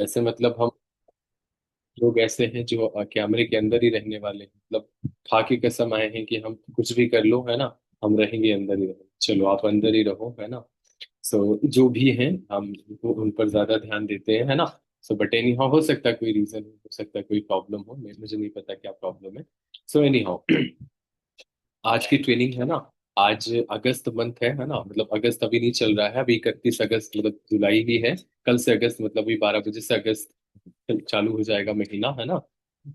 ऐसे मतलब हम लोग ऐसे हैं जो कैमरे के अंदर ही रहने वाले हैं, मतलब खा के कसम आए हैं कि हम कुछ भी कर लो, है ना, हम रहेंगे अंदर ही रहेंगे, चलो आप अंदर ही रहो, है ना। सो जो भी हैं हम उन पर ज्यादा ध्यान देते हैं, है ना। सो बट एनी हाउ, हो सकता है कोई रीजन, हो सकता है कोई प्रॉब्लम हो, मुझे नहीं पता क्या प्रॉब्लम है। सो एनी हाउ, आज की ट्रेनिंग है ना, आज अगस्त मंथ है ना, मतलब अगस्त अभी नहीं चल रहा है, अभी 31 अगस्त, मतलब जुलाई ही है। कल से अगस्त, मतलब अभी 12 बजे से अगस्त चालू हो जाएगा महीना, है ना।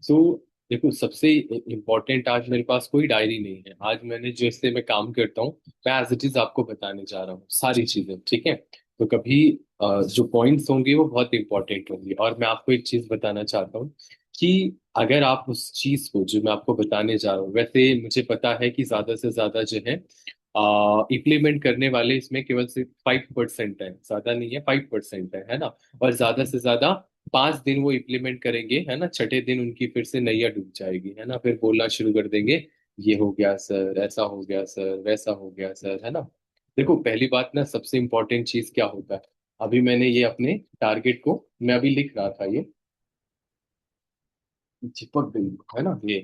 तो देखो, सबसे इम्पोर्टेंट, आज मेरे पास कोई डायरी नहीं है, आज मैंने जैसे मैं काम करता हूँ, मैं एज इट इज आपको बताने जा रहा हूँ सारी चीजें, ठीक है। तो कभी जो पॉइंट्स होंगे वो बहुत इंपॉर्टेंट होंगे, और मैं आपको एक चीज बताना चाहता हूँ कि अगर आप उस चीज को जो मैं आपको बताने जा रहा हूँ, वैसे मुझे पता है कि ज्यादा से ज्यादा जो है इम्प्लीमेंट करने वाले इसमें केवल सिर्फ 5% है, ज्यादा नहीं है, 5% है ना। और ज्यादा से ज्यादा 5 दिन वो इम्प्लीमेंट करेंगे, है ना, छठे दिन उनकी फिर से नैया डूब जाएगी, है ना, फिर बोलना शुरू कर देंगे, ये हो गया सर, ऐसा हो गया सर, वैसा हो गया सर, है ना। देखो, पहली बात ना, सबसे इंपॉर्टेंट चीज क्या होता है, अभी मैंने ये अपने टारगेट को मैं अभी लिख रहा था, ये चिपक गई है ना ये,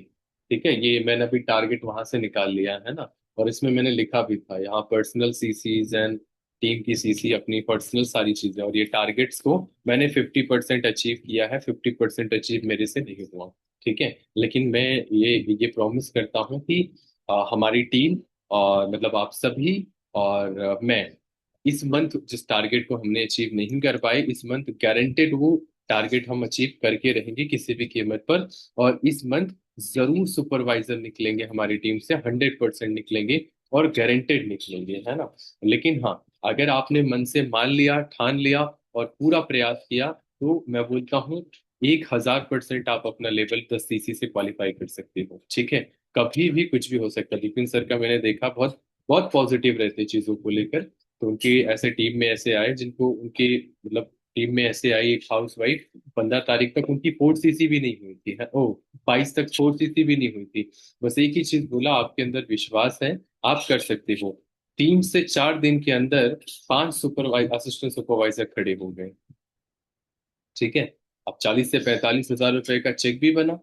ठीक है, ये मैंने अभी टारगेट वहां से निकाल लिया है ना। और इसमें मैंने लिखा भी था यहाँ पर्सनल सीसीज एंड टीम की सीसी, अपनी पर्सनल सारी चीजें, और ये टारगेट्स को मैंने 50% अचीव किया है, 50% अचीव मेरे से नहीं हुआ, ठीक है। लेकिन मैं ये प्रॉमिस करता हूँ कि हमारी टीम, और मतलब आप सभी, और मैं, इस मंथ जिस टारगेट को हमने अचीव नहीं कर पाए, इस मंथ गारंटेड वो टारगेट हम अचीव करके रहेंगे किसी भी कीमत पर। और इस मंथ जरूर सुपरवाइजर निकलेंगे हमारी टीम से, 100% निकलेंगे, और गारंटेड निकलेंगे, है ना। लेकिन हाँ, अगर आपने मन से मान लिया, ठान लिया, और पूरा प्रयास किया, तो मैं बोलता हूँ 1000% आप अपना लेवल 10 सीसी से क्वालिफाई कर सकते हो, ठीक है। कभी भी कुछ भी हो सकता है, विपिन सर का मैंने देखा, बहुत बहुत पॉजिटिव रहते चीजों को लेकर। तो उनके ऐसे टीम में ऐसे आए जिनको उनके, मतलब टीम में ऐसे आई एक हाउस वाइफ, 15 तारीख तक उनकी 4 सीसी भी नहीं हुई थी, है ओ, 22 तक 4 सीसी भी नहीं हुई थी। बस एक ही चीज बोला, आपके अंदर विश्वास है, आप कर सकते हो। 3 से 4 दिन के अंदर 5 असिस्टेंट सुपरवाइजर खड़े हो गए, ठीक है। अब 40 से 45 हजार रुपए का चेक भी बना,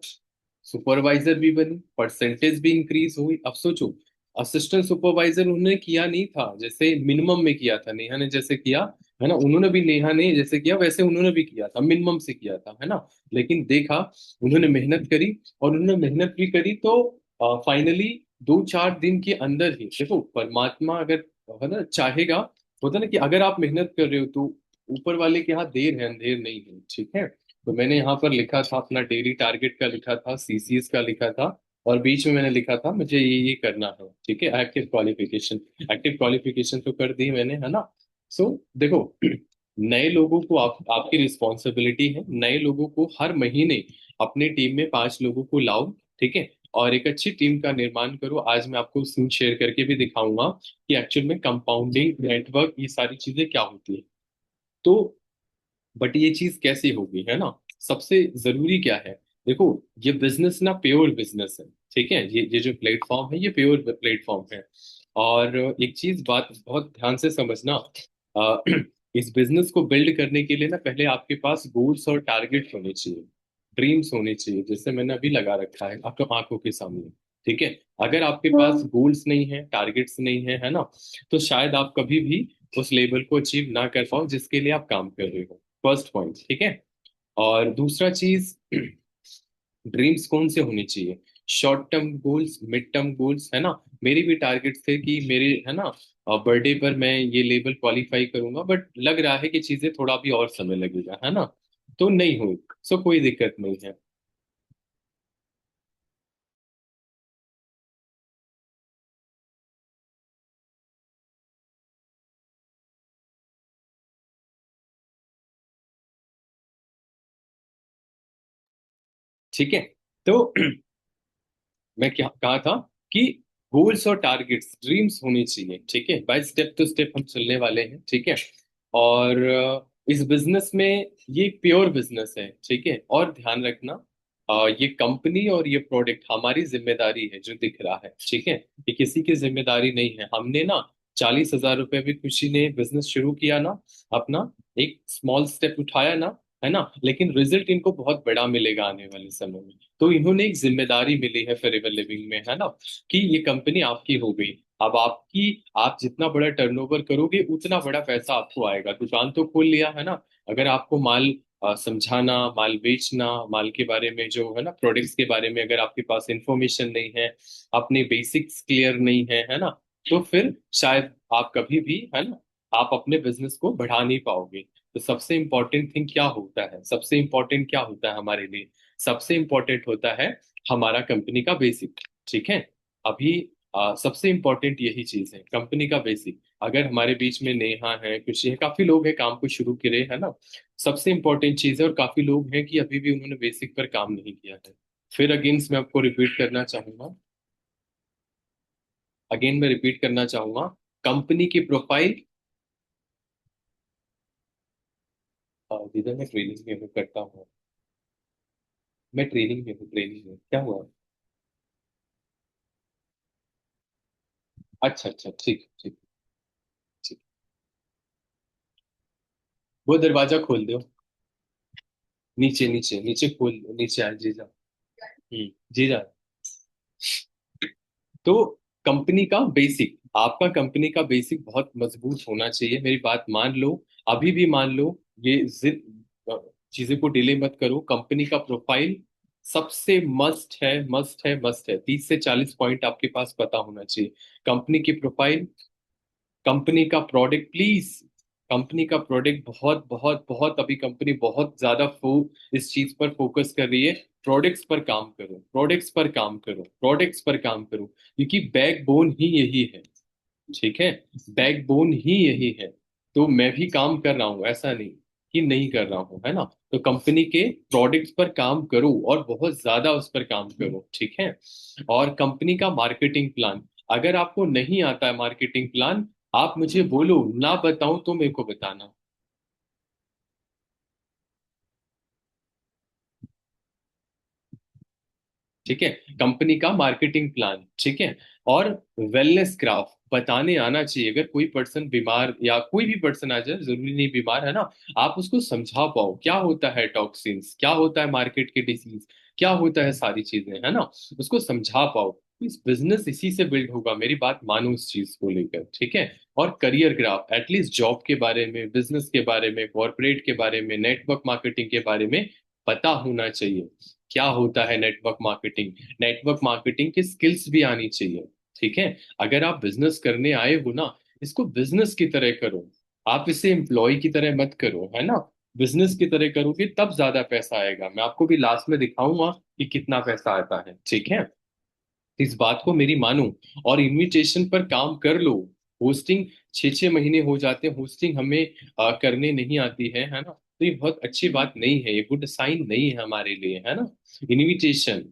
सुपरवाइजर भी बनी, परसेंटेज भी इंक्रीज हुई। अब सोचो, असिस्टेंट सुपरवाइजर उन्होंने किया नहीं था जैसे मिनिमम में किया था, नेहा ने जैसे किया, है ना, उन्होंने भी, नेहा ने जैसे किया वैसे उन्होंने भी किया था, मिनिमम से किया था, है ना। लेकिन देखा, उन्होंने मेहनत करी, और उन्होंने मेहनत भी करी, तो फाइनली 2-4 दिन के अंदर ही, देखो परमात्मा अगर, है ना, चाहेगा, होता ना कि अगर आप मेहनत कर रहे हो तो ऊपर वाले के यहाँ देर है अंधेर नहीं है, ठीक है। तो मैंने यहाँ पर लिखा था, अपना डेली टारगेट का लिखा था, सीसीएस का लिखा था, और बीच में मैंने लिखा था मुझे ये करना है, ठीक है, एक्टिव क्वालिफिकेशन। एक्टिव क्वालिफिकेशन तो कर दी मैंने, है ना। सो देखो, नए लोगों को आपकी रिस्पॉन्सिबिलिटी है, नए लोगों को हर महीने अपने टीम में 5 लोगों को लाओ, ठीक है, और एक अच्छी टीम का निर्माण करो। आज मैं आपको सीन शेयर करके भी दिखाऊंगा कि एक्चुअल में कंपाउंडिंग नेटवर्क ये सारी चीजें क्या होती है। तो बट ये चीज कैसे होगी, है ना। सबसे जरूरी क्या है, देखो, ये बिजनेस ना प्योर बिजनेस है, ठीक है, ये जो प्लेटफॉर्म है ये प्योर प्लेटफॉर्म है। और एक चीज, बात बहुत ध्यान से समझना, अ, इस बिजनेस को बिल्ड करने के लिए ना, पहले आपके पास गोल्स और टारगेट्स होने चाहिए, ड्रीम्स होने चाहिए, जैसे मैंने अभी लगा रखा है आपको आंखों के सामने, ठीक है। अगर आपके पास गोल्स नहीं है, टारगेट्स नहीं है, है ना, तो शायद आप कभी भी उस लेवल को अचीव ना कर पाओ जिसके लिए आप काम कर रहे हो। फर्स्ट पॉइंट, ठीक है। और दूसरा चीज, ड्रीम्स कौन से होने चाहिए, short term goals, mid term goals, है ना। मेरी भी टारगेट थे कि मेरे, है ना, बर्थडे पर मैं ये लेवल क्वालिफाई करूंगा, बट लग रहा है कि चीजें थोड़ा भी और समय लगेगा, है ना। तो नहीं हुई, सो कोई दिक्कत नहीं है। ठीक है। तो मैं क्या कहा था कि गोल्स और टारगेट्स, ड्रीम्स होने चाहिए, ठीक है, बाय स्टेप टू स्टेप हम चलने वाले हैं, ठीक है। और इस बिजनेस में, ये प्योर बिजनेस है, ठीक है, और ध्यान रखना, ये कंपनी और ये प्रोडक्ट हमारी जिम्मेदारी है, जो दिख रहा है, ठीक है, ये किसी की जिम्मेदारी नहीं है। हमने ना 40 हजार रुपये भी, किसी ने बिजनेस शुरू किया ना अपना, एक स्मॉल स्टेप उठाया ना, है ना, लेकिन रिजल्ट इनको बहुत बड़ा मिलेगा आने वाले समय में। तो इन्होंने एक जिम्मेदारी मिली है फॉरएवर लिविंग में, है ना, कि ये कंपनी आपकी हो गई। अब आपकी, आप जितना बड़ा टर्नओवर करोगे उतना बड़ा पैसा आपको आएगा। दुकान तो खोल लिया है ना, अगर आपको माल समझाना, माल बेचना, माल के बारे में जो है ना, प्रोडक्ट्स के बारे में अगर आपके पास इंफॉर्मेशन नहीं है, अपने बेसिक्स क्लियर नहीं है ना, तो फिर शायद आप कभी भी, है ना, आप अपने बिजनेस को बढ़ा नहीं पाओगे। तो सबसे इम्पोर्टेंट थिंग क्या होता है, सबसे इम्पोर्टेंट क्या होता है हमारे लिए? सबसे इम्पोर्टेंट होता है हमारा कंपनी का बेसिक। ठीक है, अभी सबसे इम्पोर्टेंट यही चीज है, कंपनी का बेसिक। अगर हमारे बीच में नेहा है, खुशी है, काफी लोग हैं काम को शुरू करे, है ना, सबसे इम्पोर्टेंट चीज है। और काफी लोग हैं कि अभी भी उन्होंने बेसिक पर काम नहीं किया है। फिर अगेंस्ट मैं आपको रिपीट करना चाहूंगा, अगेन मैं रिपीट करना चाहूंगा, कंपनी की प्रोफाइल। जिधर मैं ट्रेनिंग में हूँ, करता हूँ, मैं ट्रेनिंग में हूँ, ट्रेनिंग में क्या हुआ? अच्छा अच्छा, ठीक ठीक ठीक। वो दरवाजा खोल दो, नीचे नीचे नीचे खोल दो, नीचे आ जीजा। जीजा। तो कंपनी का बेसिक, आपका कंपनी का बेसिक बहुत मजबूत होना चाहिए, मेरी बात मान लो, अभी भी मान लो। ये जिद, चीजें को डिले मत करो। कंपनी का प्रोफाइल सबसे मस्ट है, मस्ट है, मस्ट है। 30 से 40 पॉइंट आपके पास पता होना चाहिए। कंपनी की प्रोफाइल, कंपनी का प्रोडक्ट प्लीज, कंपनी का प्रोडक्ट बहुत बहुत बहुत, अभी कंपनी बहुत ज्यादा इस चीज पर फोकस कर रही है। प्रोडक्ट्स पर काम करो, प्रोडक्ट्स पर काम करो, प्रोडक्ट्स पर काम करो, क्योंकि बैकबोन ही यही है। ठीक है, बैकबोन ही यही है। तो मैं भी काम कर रहा हूँ, ऐसा नहीं कि नहीं कर रहा हूँ, है ना। तो कंपनी के प्रोडक्ट्स पर काम करो और बहुत ज्यादा उस पर काम करो। ठीक है, और कंपनी का मार्केटिंग प्लान, अगर आपको नहीं आता है मार्केटिंग प्लान, आप मुझे बोलो, ना बताऊं तो मेरे को बताना। ठीक है, कंपनी का मार्केटिंग प्लान, ठीक है, और वेलनेस ग्राफ बताने आना चाहिए। अगर कोई पर्सन बीमार या कोई भी पर्सन आ जाए, जरूरी नहीं बीमार, है ना, आप उसको समझा पाओ क्या होता है टॉक्सिन्स, क्या होता है मार्केट के डिसीज, क्या होता है, सारी चीजें, है ना, उसको समझा पाओ। इस बिजनेस इसी से बिल्ड होगा, मेरी बात मानो इस चीज को लेकर। ठीक है, और करियर ग्राफ एटलीस्ट जॉब के बारे में, बिजनेस के बारे में, कॉर्पोरेट के बारे में, नेटवर्क मार्केटिंग के बारे में पता होना चाहिए। क्या होता है नेटवर्क मार्केटिंग, नेटवर्क मार्केटिंग की स्किल्स भी आनी चाहिए। ठीक है, अगर आप बिजनेस करने आए हो ना, इसको बिजनेस की तरह करो, आप इसे एम्प्लॉय की तरह मत करो, है ना। बिजनेस की तरह करोगे तब ज्यादा पैसा आएगा। मैं आपको भी लास्ट में दिखाऊंगा कि कितना पैसा आता है। ठीक है, इस बात को मेरी मानो, और इनविटेशन पर काम कर लो। होस्टिंग 6 6 महीने हो जाते हैं, होस्टिंग हमें करने नहीं आती है ना, तो ये बहुत अच्छी बात नहीं है, ये गुड साइन नहीं है हमारे लिए, है ना। इनविटेशन,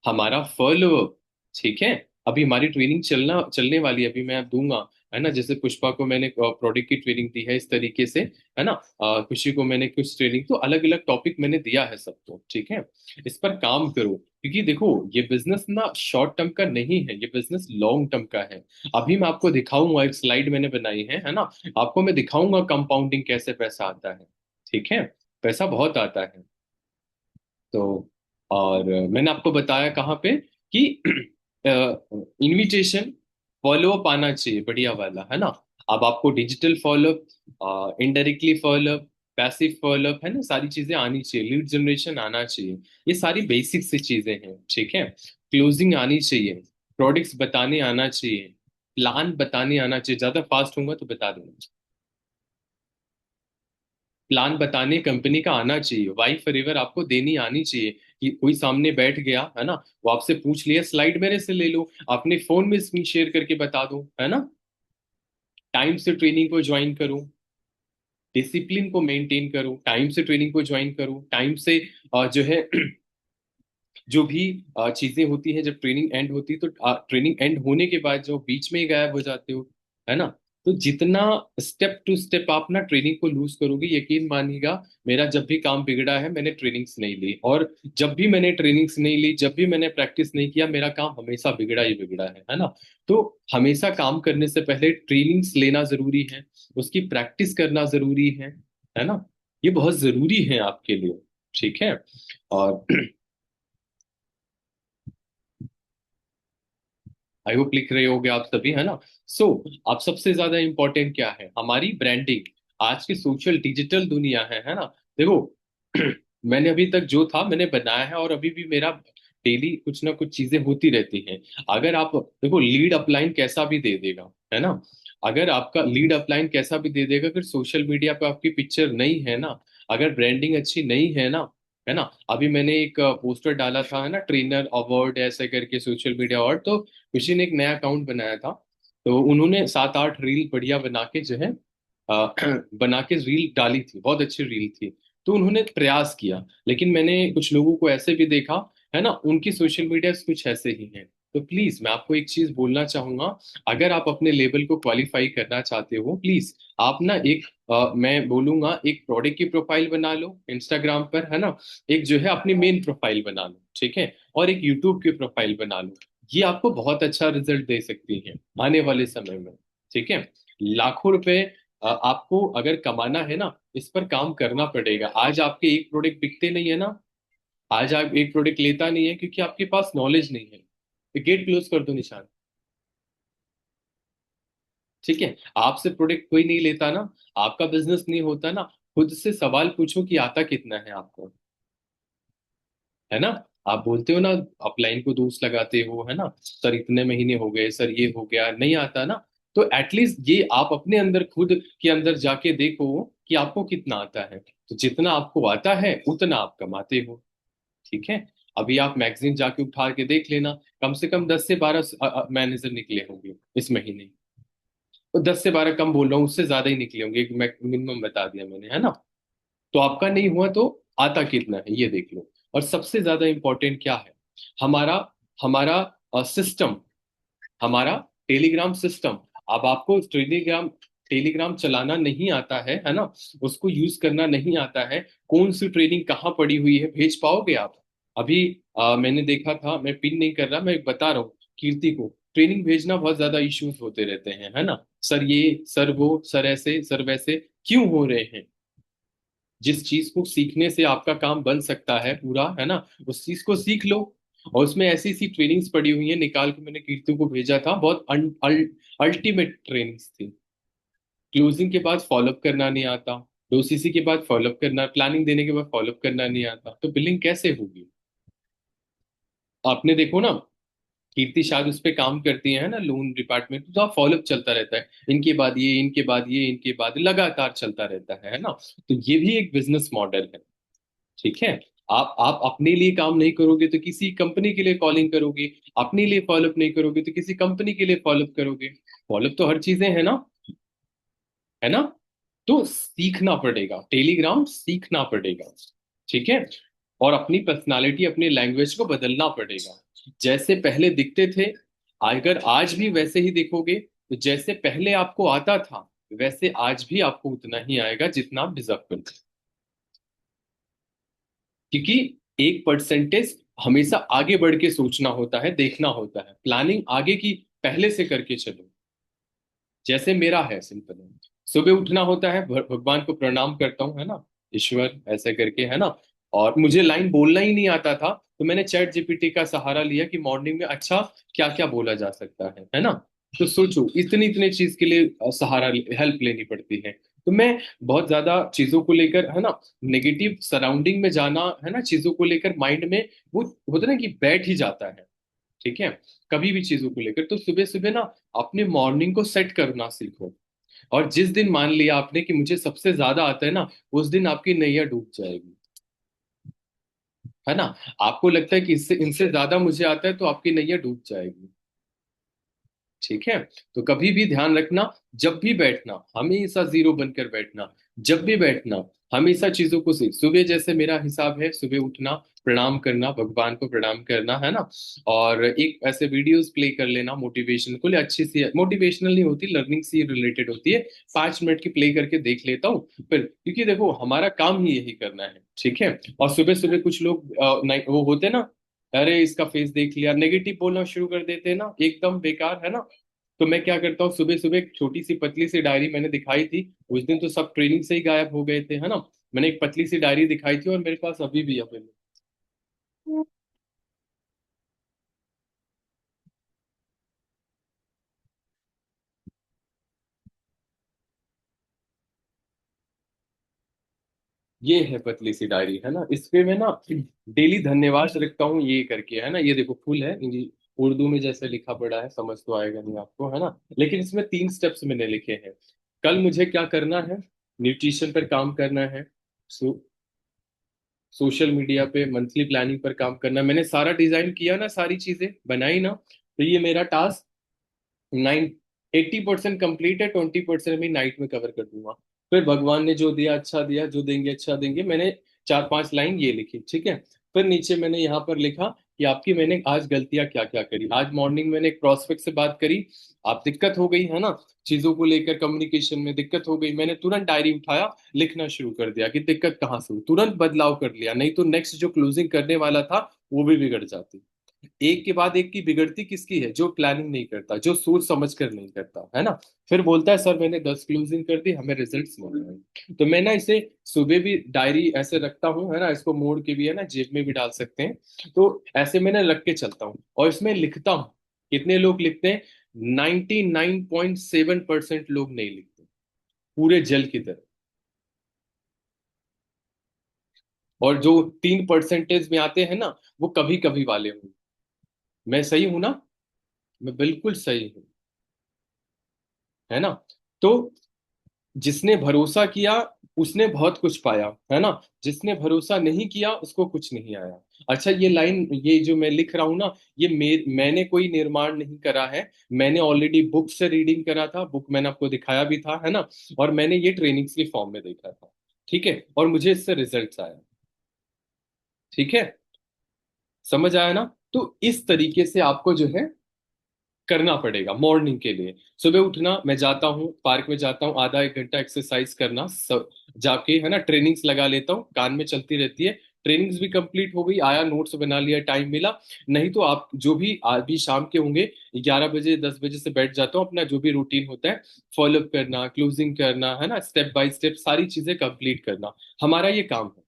हमारा फॉलो, ठीक है, अभी हमारी ट्रेनिंग चलने वाली है, अभी मैं दूंगा, है ना। जैसे पुष्पा को मैंने प्रोडक्ट की ट्रेनिंग दी है, इस तरीके से, है ना, खुशी को मैंने कुछ ट्रेनिंग, तो अलग अलग टॉपिक मैंने दिया है सबको। ठीक है, इस पर काम करो, क्योंकि देखो ये बिजनेस ना शॉर्ट टर्म का नहीं है, ये बिजनेस लॉन्ग टर्म का है। अभी मैं आपको दिखाऊंगा, एक स्लाइड मैंने बनाई है ना, आपको मैं दिखाऊंगा कंपाउंडिंग कैसे पैसा आता है। ठीक है, पैसा बहुत आता है। तो और मैंने आपको बताया कहाँ पे कि इनविटेशन फॉलोअप आना चाहिए बढ़िया वाला, है ना। अब आपको digital follow up, indirectly follow up, passive follow up, है ना, सारी चीजें आनी चाहिए, लीड जनरेशन आना चाहिए। ये सारी बेसिक सी चीजें हैं। ठीक है, क्लोजिंग आनी चाहिए, प्रोडक्ट्स बताने आना चाहिए, प्लान बताने आना चाहिए। ज्यादा फास्ट होगा तो बता दूंगा। प्लान बताने कंपनी का आना चाहिए, वाई फॉरएवर आपको देनी आनी चाहिए। कि कोई सामने बैठ गया, है ना, वो आपसे पूछ लिया, स्लाइड मेरे से ले लो, अपने फोन में स्क्रीन शेयर करके बता दो, है ना। टाइम से ट्रेनिंग को ज्वाइन करो, डिसिप्लिन को मेंटेन करो, टाइम से ट्रेनिंग को ज्वाइन करो, टाइम से जो है जो भी चीजें होती है, जब ट्रेनिंग एंड होती है तो ट्रेनिंग एंड होने के बाद जो बीच में ही गायब हो जाते हो, है ना। तो जितना स्टेप टू स्टेप आप ना ट्रेनिंग को लूज करोगे, यकीन मानिएगा, मेरा जब भी काम बिगड़ा है मैंने ट्रेनिंग्स नहीं ली, और जब भी मैंने ट्रेनिंग्स नहीं ली, जब भी मैंने प्रैक्टिस नहीं किया, मेरा काम हमेशा बिगड़ा ही बिगड़ा है ना। तो हमेशा काम करने से पहले ट्रेनिंग्स लेना जरूरी है, उसकी प्रैक्टिस करना जरूरी है ना। ये बहुत जरूरी है आपके लिए। ठीक है। और आई होप लिख रहे होगे आप सभी, है ना। सो आप सबसे ज्यादा इंपॉर्टेंट क्या है, हमारी ब्रांडिंग। आज की सोशल डिजिटल दुनिया है ना। देखो मैंने अभी तक जो था मैंने बनाया है, और अभी भी मेरा डेली कुछ ना कुछ चीजें होती रहती हैं। अगर आप देखो, लीड अपलाइन कैसा भी दे देगा, है ना। अगर आपका लीड अपलाइन कैसा भी दे देगा, अगर सोशल मीडिया पे आपकी पिक्चर नहीं है ना, अगर ब्रांडिंग अच्छी नहीं है ना, है ना। अभी मैंने एक पोस्टर डाला था, है ना, ट्रेनर अवार्ड ऐसे करके, सोशल मीडिया अवार्ड। तो किसी ने एक नया अकाउंट बनाया था, तो उन्होंने 7-8 रील बढ़िया बना के जो है बना के रील डाली थी, बहुत अच्छी रील थी। तो उन्होंने प्रयास किया, लेकिन मैंने कुछ लोगों को ऐसे भी देखा, है ना, उनकी सोशल मीडिया कुछ ऐसे ही है। तो प्लीज मैं आपको एक चीज बोलना चाहूंगा, अगर आप अपने लेवल को क्वालिफाई करना चाहते हो, प्लीज आप ना एक मैं बोलूंगा एक प्रोडक्ट की प्रोफाइल बना लो इंस्टाग्राम पर, है ना। एक जो है अपनी मेन प्रोफाइल बना लो, ठीक है। और एक यूट्यूब की प्रोफाइल बना लो। ये आपको बहुत अच्छा रिजल्ट दे सकती है आने वाले समय में। ठीक है। लाखों रुपए आपको अगर कमाना है ना, इस पर काम करना पड़ेगा। आज आपके एक प्रोडक्ट बिकते नहीं है ना, आज आप एक प्रोडक्ट लेता नहीं है क्योंकि आपके पास नॉलेज नहीं है, तो गेट क्लोज कर दो निशान। ठीक है। आपसे प्रोडक्ट कोई नहीं लेता ना, आपका बिजनेस नहीं होता ना, खुद से सवाल पूछो कि आता कितना है आपको, है ना। आप बोलते हो ना, अपलाइन को दोस्त लगाते हो, है ना, सर इतने महीने हो गए, सर ये हो गया, नहीं आता ना। तो एटलीस्ट ये आप अपने अंदर खुद के अंदर जाके देखो कि आपको कितना आता है। तो जितना आपको आता है उतना आप कमाते हो। ठीक है। अभी आप मैगजीन जाके उठा के देख लेना, कम से कम 10 से 12 मैनेजर निकले होंगे इस महीने। तो 10 से 12 कम बोल रहा हूँ, उससे ज्यादा ही निकले होंगे, एक मिनिमम बता दिया मैंने, है ना। तो आपका नहीं हुआ तो आता कितना है ये देख लो। और सबसे ज्यादा इंपॉर्टेंट क्या है, हमारा हमारा सिस्टम, हमारा टेलीग्राम सिस्टम। अब आपको टेलीग्राम टेलीग्राम चलाना नहीं आता है ना, उसको यूज करना नहीं आता है, कौन सी ट्रेनिंग कहाँ पड़ी हुई है भेज पाओगे आप। अभी मैंने देखा था, मैं पिन नहीं कर रहा, मैं बता रहा हूँ, कीर्ति को ट्रेनिंग भेजना बहुत ज्यादा इश्यूज होते रहते हैं, है ना। सर ये, सर वो, सर ऐसे, सर वैसे क्यों हो रहे हैं। जिस चीज को सीखने से आपका काम बन सकता है पूरा, है ना, उस चीज को सीख लो। और उसमें ऐसी ऐसी ट्रेनिंग्स पड़ी हुई है, निकाल के मैंने कीर्ति को भेजा था, बहुत अल्टीमेट ट्रेनिंग्स थी। क्लोजिंग के बाद फॉलोअप करना नहीं आता, 2 CC के बाद फॉलोअप करना, प्लानिंग देने के बाद फॉलोअप करना नहीं आता, तो बिलिंग कैसे होगी। आपने देखो ना, कीर्ति शायद उस पर काम करती है ना, लोन डिपार्टमेंट, तो फॉलोअप चलता रहता है, इनके बाद ये, इनके बाद ये, इनके बाद लगातार चलता रहता है ना। तो ये भी एक बिजनेस मॉडल है। ठीक है। आप अपने लिए काम नहीं करोगे तो किसी कंपनी के लिए कॉलिंग करोगे, अपने लिए फॉलोअप नहीं करोगे तो किसी कंपनी के लिए फॉलोअप करोगे। फॉलोअप तो हर चीजें है ना, है ना। तो सीखना पड़ेगा, टेलीग्राम सीखना पड़ेगा। ठीक है। और अपनी पर्सनालिटी, अपनी लैंग्वेज को बदलना पड़ेगा। जैसे पहले दिखते थे, अगर आज भी वैसे ही दिखोगे, तो जैसे पहले आपको आता था वैसे आज भी आपको उतना ही आएगा जितना आप डिजर्व करते। क्योंकि एक परसेंटेज हमेशा आगे बढ़ के सोचना होता है, देखना होता है, प्लानिंग आगे की पहले से करके चलो। जैसे मेरा है, सिंपल है, सुबह उठना होता है, भगवान को प्रणाम करता हूँ, है ना, ईश्वर ऐसे करके, है ना। और मुझे लाइन बोलना ही नहीं आता था, तो मैंने चैट जीपीटी का सहारा लिया कि मॉर्निंग में अच्छा क्या क्या बोला जा सकता है ना। तो सोचो, इतनी इतने चीज के लिए सहारा, हेल्प लेनी पड़ती है। तो मैं बहुत ज्यादा चीजों को लेकर, है ना, नेगेटिव सराउंडिंग में जाना, है ना, चीजों को लेकर माइंड में वो होता है ना कि बैठ ही जाता है। ठीक है। कभी भी चीजों को लेकर, तो सुबह सुबह ना अपने मॉर्निंग को सेट करना सीखो। और जिस दिन मान लिया आपने कि मुझे सबसे ज्यादा आता है ना, उस दिन आपकी नैया डूब जाएगी, है ना। आपको लगता है कि इससे इनसे ज्यादा मुझे आता है, तो आपकी नैया डूब जाएगी। ठीक है। तो कभी भी ध्यान रखना, जब भी बैठना हमेशा जीरो बनकर बैठना। जब भी बैठना हमेशा चीजों को सीख, सुबह जैसे मेरा हिसाब है, सुबह उठना, प्रणाम करना, भगवान को प्रणाम करना, है ना। और एक ऐसे वीडियोस प्ले कर लेना मोटिवेशन को, ले अच्छी सी, मोटिवेशनल नहीं होती, लर्निंग से रिलेटेड होती है, 5 मिनट की प्ले करके देख लेता हूँ फिर, क्योंकि देखो हमारा काम ही यही करना है। ठीक है। और सुबह सुबह कुछ लोग वो होते हैं ना, अरे इसका फेस देख लिया, नेगेटिव बोलना शुरू कर देते हैं ना, एकदम बेकार, है ना। तो मैं क्या करता हूँ, सुबह सुबह एक छोटी सी पतली सी डायरी मैंने दिखाई थी। उस दिन तो सब ट्रेनिंग से ही गायब हो गए थे, है ना। मैंने एक पतली सी डायरी दिखाई थी और मेरे पास अभी भी है। ये है पतली सी डायरी, है ना। इस पे मैं ना डेली धन्यवाद लिखता हूँ, ये करके, है ना। ये देखो फुल है, उर्दू में जैसे लिखा पड़ा है, समझ तो आएगा नहीं आपको, है ना। लेकिन इसमें 3 स्टेप्स मैंने लिखे हैं। कल मुझे क्या करना है, न्यूट्रिशन पर काम करना है, सोशल मीडिया पे मंथली प्लानिंग पर काम करना। मैंने सारा डिजाइन किया ना, सारी चीजें बनाई ना, तो ये मेरा टास्क 80% कंप्लीट है। 20% में नाइट में कवर कर दूंगा। फिर भगवान ने जो दिया अच्छा दिया, जो देंगे अच्छा देंगे। मैंने 4-5 लाइन ये लिखी, ठीक है। फिर नीचे मैंने यहाँ पर लिखा कि आपकी मैंने आज गलतियां क्या क्या करी। आज मॉर्निंग मैंने एक प्रोस्पेक्ट से बात करी, आप दिक्कत हो गई, है ना। चीजों को लेकर कम्युनिकेशन में दिक्कत हो गई, मैंने तुरंत डायरी उठाया, लिखना शुरू कर दिया कि दिक्कत कहाँ से हुई, तुरंत बदलाव कर लिया, नहीं तो नेक्स्ट जो क्लोजिंग करने वाला था वो भी बिगड़ जाती। एक के बाद एक की बिगड़ती किसकी है, जो प्लानिंग नहीं करता, जो सोच समझ कर नहीं करता, है ना। फिर बोलता है सर मैंने 10 क्लोजिंग कर दी, हमें रिजल्ट्स मिल रहे हैं। तो मैं ना इसे सुबह भी डायरी ऐसे रखता हूँ, है ना। इसको मोड़ के भी, है ना, जेब में भी डाल सकते हैं। तो ऐसे मैंने रख के चलता हूँ और इसमें लिखता हूँ। कितने लोग लिखते हैं? 99.7% लोग नहीं लिखते, पूरे जल की तरह। और जो 3% में आते हैं ना, वो कभी कभी वाले हों। मैं सही हूं ना? मैं बिल्कुल सही हूँ, है ना। तो जिसने भरोसा किया उसने बहुत कुछ पाया, है ना। जिसने भरोसा नहीं किया उसको कुछ नहीं आया। अच्छा, ये लाइन, ये जो मैं लिख रहा हूं ना, ये मैंने कोई निर्माण नहीं करा है। मैंने ऑलरेडी बुक से रीडिंग करा था, बुक मैंने आपको दिखाया भी था, है ना। और मैंने ये ट्रेनिंग्स के फॉर्म में देखा था, ठीक है। और मुझे इससे रिजल्ट्स आया, ठीक है। समझ आया ना। तो इस तरीके से आपको जो है करना पड़ेगा मॉर्निंग के लिए। सुबह उठना, मैं जाता हूँ पार्क में, जाता हूँ आधा एक घंटा एक्सरसाइज करना, जाके, है ना, ट्रेनिंग्स लगा लेता हूँ, कान में चलती रहती है। ट्रेनिंग्स भी कंप्लीट हो गई, आया नोट्स बना लिया, टाइम मिला। नहीं तो आप जो भी अभी शाम के होंगे, 11 बजे 10 बजे से बैठ जाता हूँ, अपना जो भी रूटीन होता है फॉलोअप करना, क्लोजिंग करना, है ना, स्टेप बाय स्टेप सारी चीजें कंप्लीट करना, हमारा ये काम है।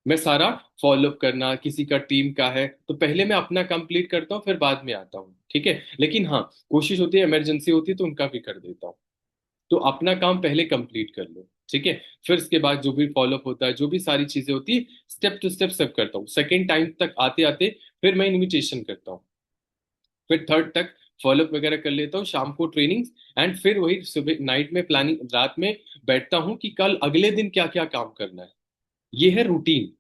मैं सारा फॉलोअप करना, किसी का टीम का है तो पहले मैं अपना कंप्लीट करता हूँ, फिर बाद में आता हूँ, ठीक है। लेकिन हाँ, कोशिश होती है, इमरजेंसी होती है तो उनका भी कर देता हूँ। तो अपना काम पहले कंप्लीट कर लो, ठीक है। फिर उसके बाद जो भी फॉलोअप होता है, जो भी सारी चीजें होती है, स्टेप टू स्टेप सब करता हूँ। सेकेंड टाइम तक आते आते फिर मैं इन्विटेशन करता हूँ। फिर थर्ड तक फॉलोअप वगैरह कर लेता हूँ, शाम को ट्रेनिंग। एंड फिर वही सुबह नाइट में प्लानिंग, रात में बैठता हूँ कि कल अगले दिन क्या क्या काम करना है। ये है रूटीन,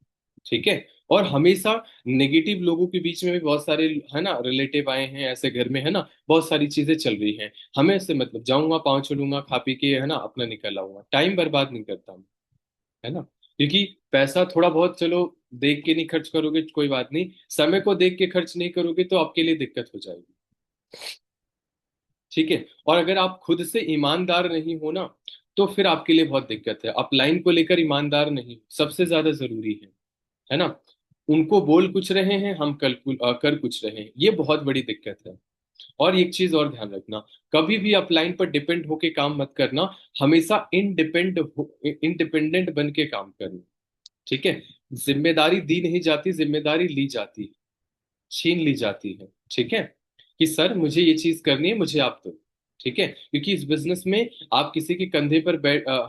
ठीक है। और हमेशा नेगेटिव लोगों के बीच में भी बहुत सारे, है ना, रिलेटिव आए हैं ऐसे घर में, है ना, बहुत सारी चीजें चल रही हैं। हमें से मतलब जाऊंगा, पाँव छोड़ूंगा, खा पी के, है ना, अपना निकल आऊंगा, टाइम बर्बाद नहीं करता हूँ, है ना। क्योंकि पैसा थोड़ा बहुत चलो देख के नहीं खर्च करोगे कोई बात नहीं, समय को देख के खर्च नहीं करोगे तो आपके लिए दिक्कत हो जाएगी, ठीक है। और अगर आप खुद से ईमानदार नहीं हो ना, तो फिर आपके लिए बहुत दिक्कत है। आप लाइन को लेकर ईमानदार नहीं, सबसे ज्यादा जरूरी है ना। उनको बोल कुछ रहे हैं, हम कर कुछ रहे हैं, ये बहुत बड़ी दिक्कत है। और एक चीज और ध्यान रखना, कभी भी अपलाइन पर डिपेंड होके काम मत करना। हमेशा इंडिपेंडेंट बन के काम करना, ठीक है। जिम्मेदारी दी नहीं जाती, जिम्मेदारी ली जाती है, छीन ली जाती है, ठीक है। कि सर मुझे ये चीज करनी है, मुझे आप दो, ठीक है। क्योंकि इस बिजनेस में आप किसी के कंधे पर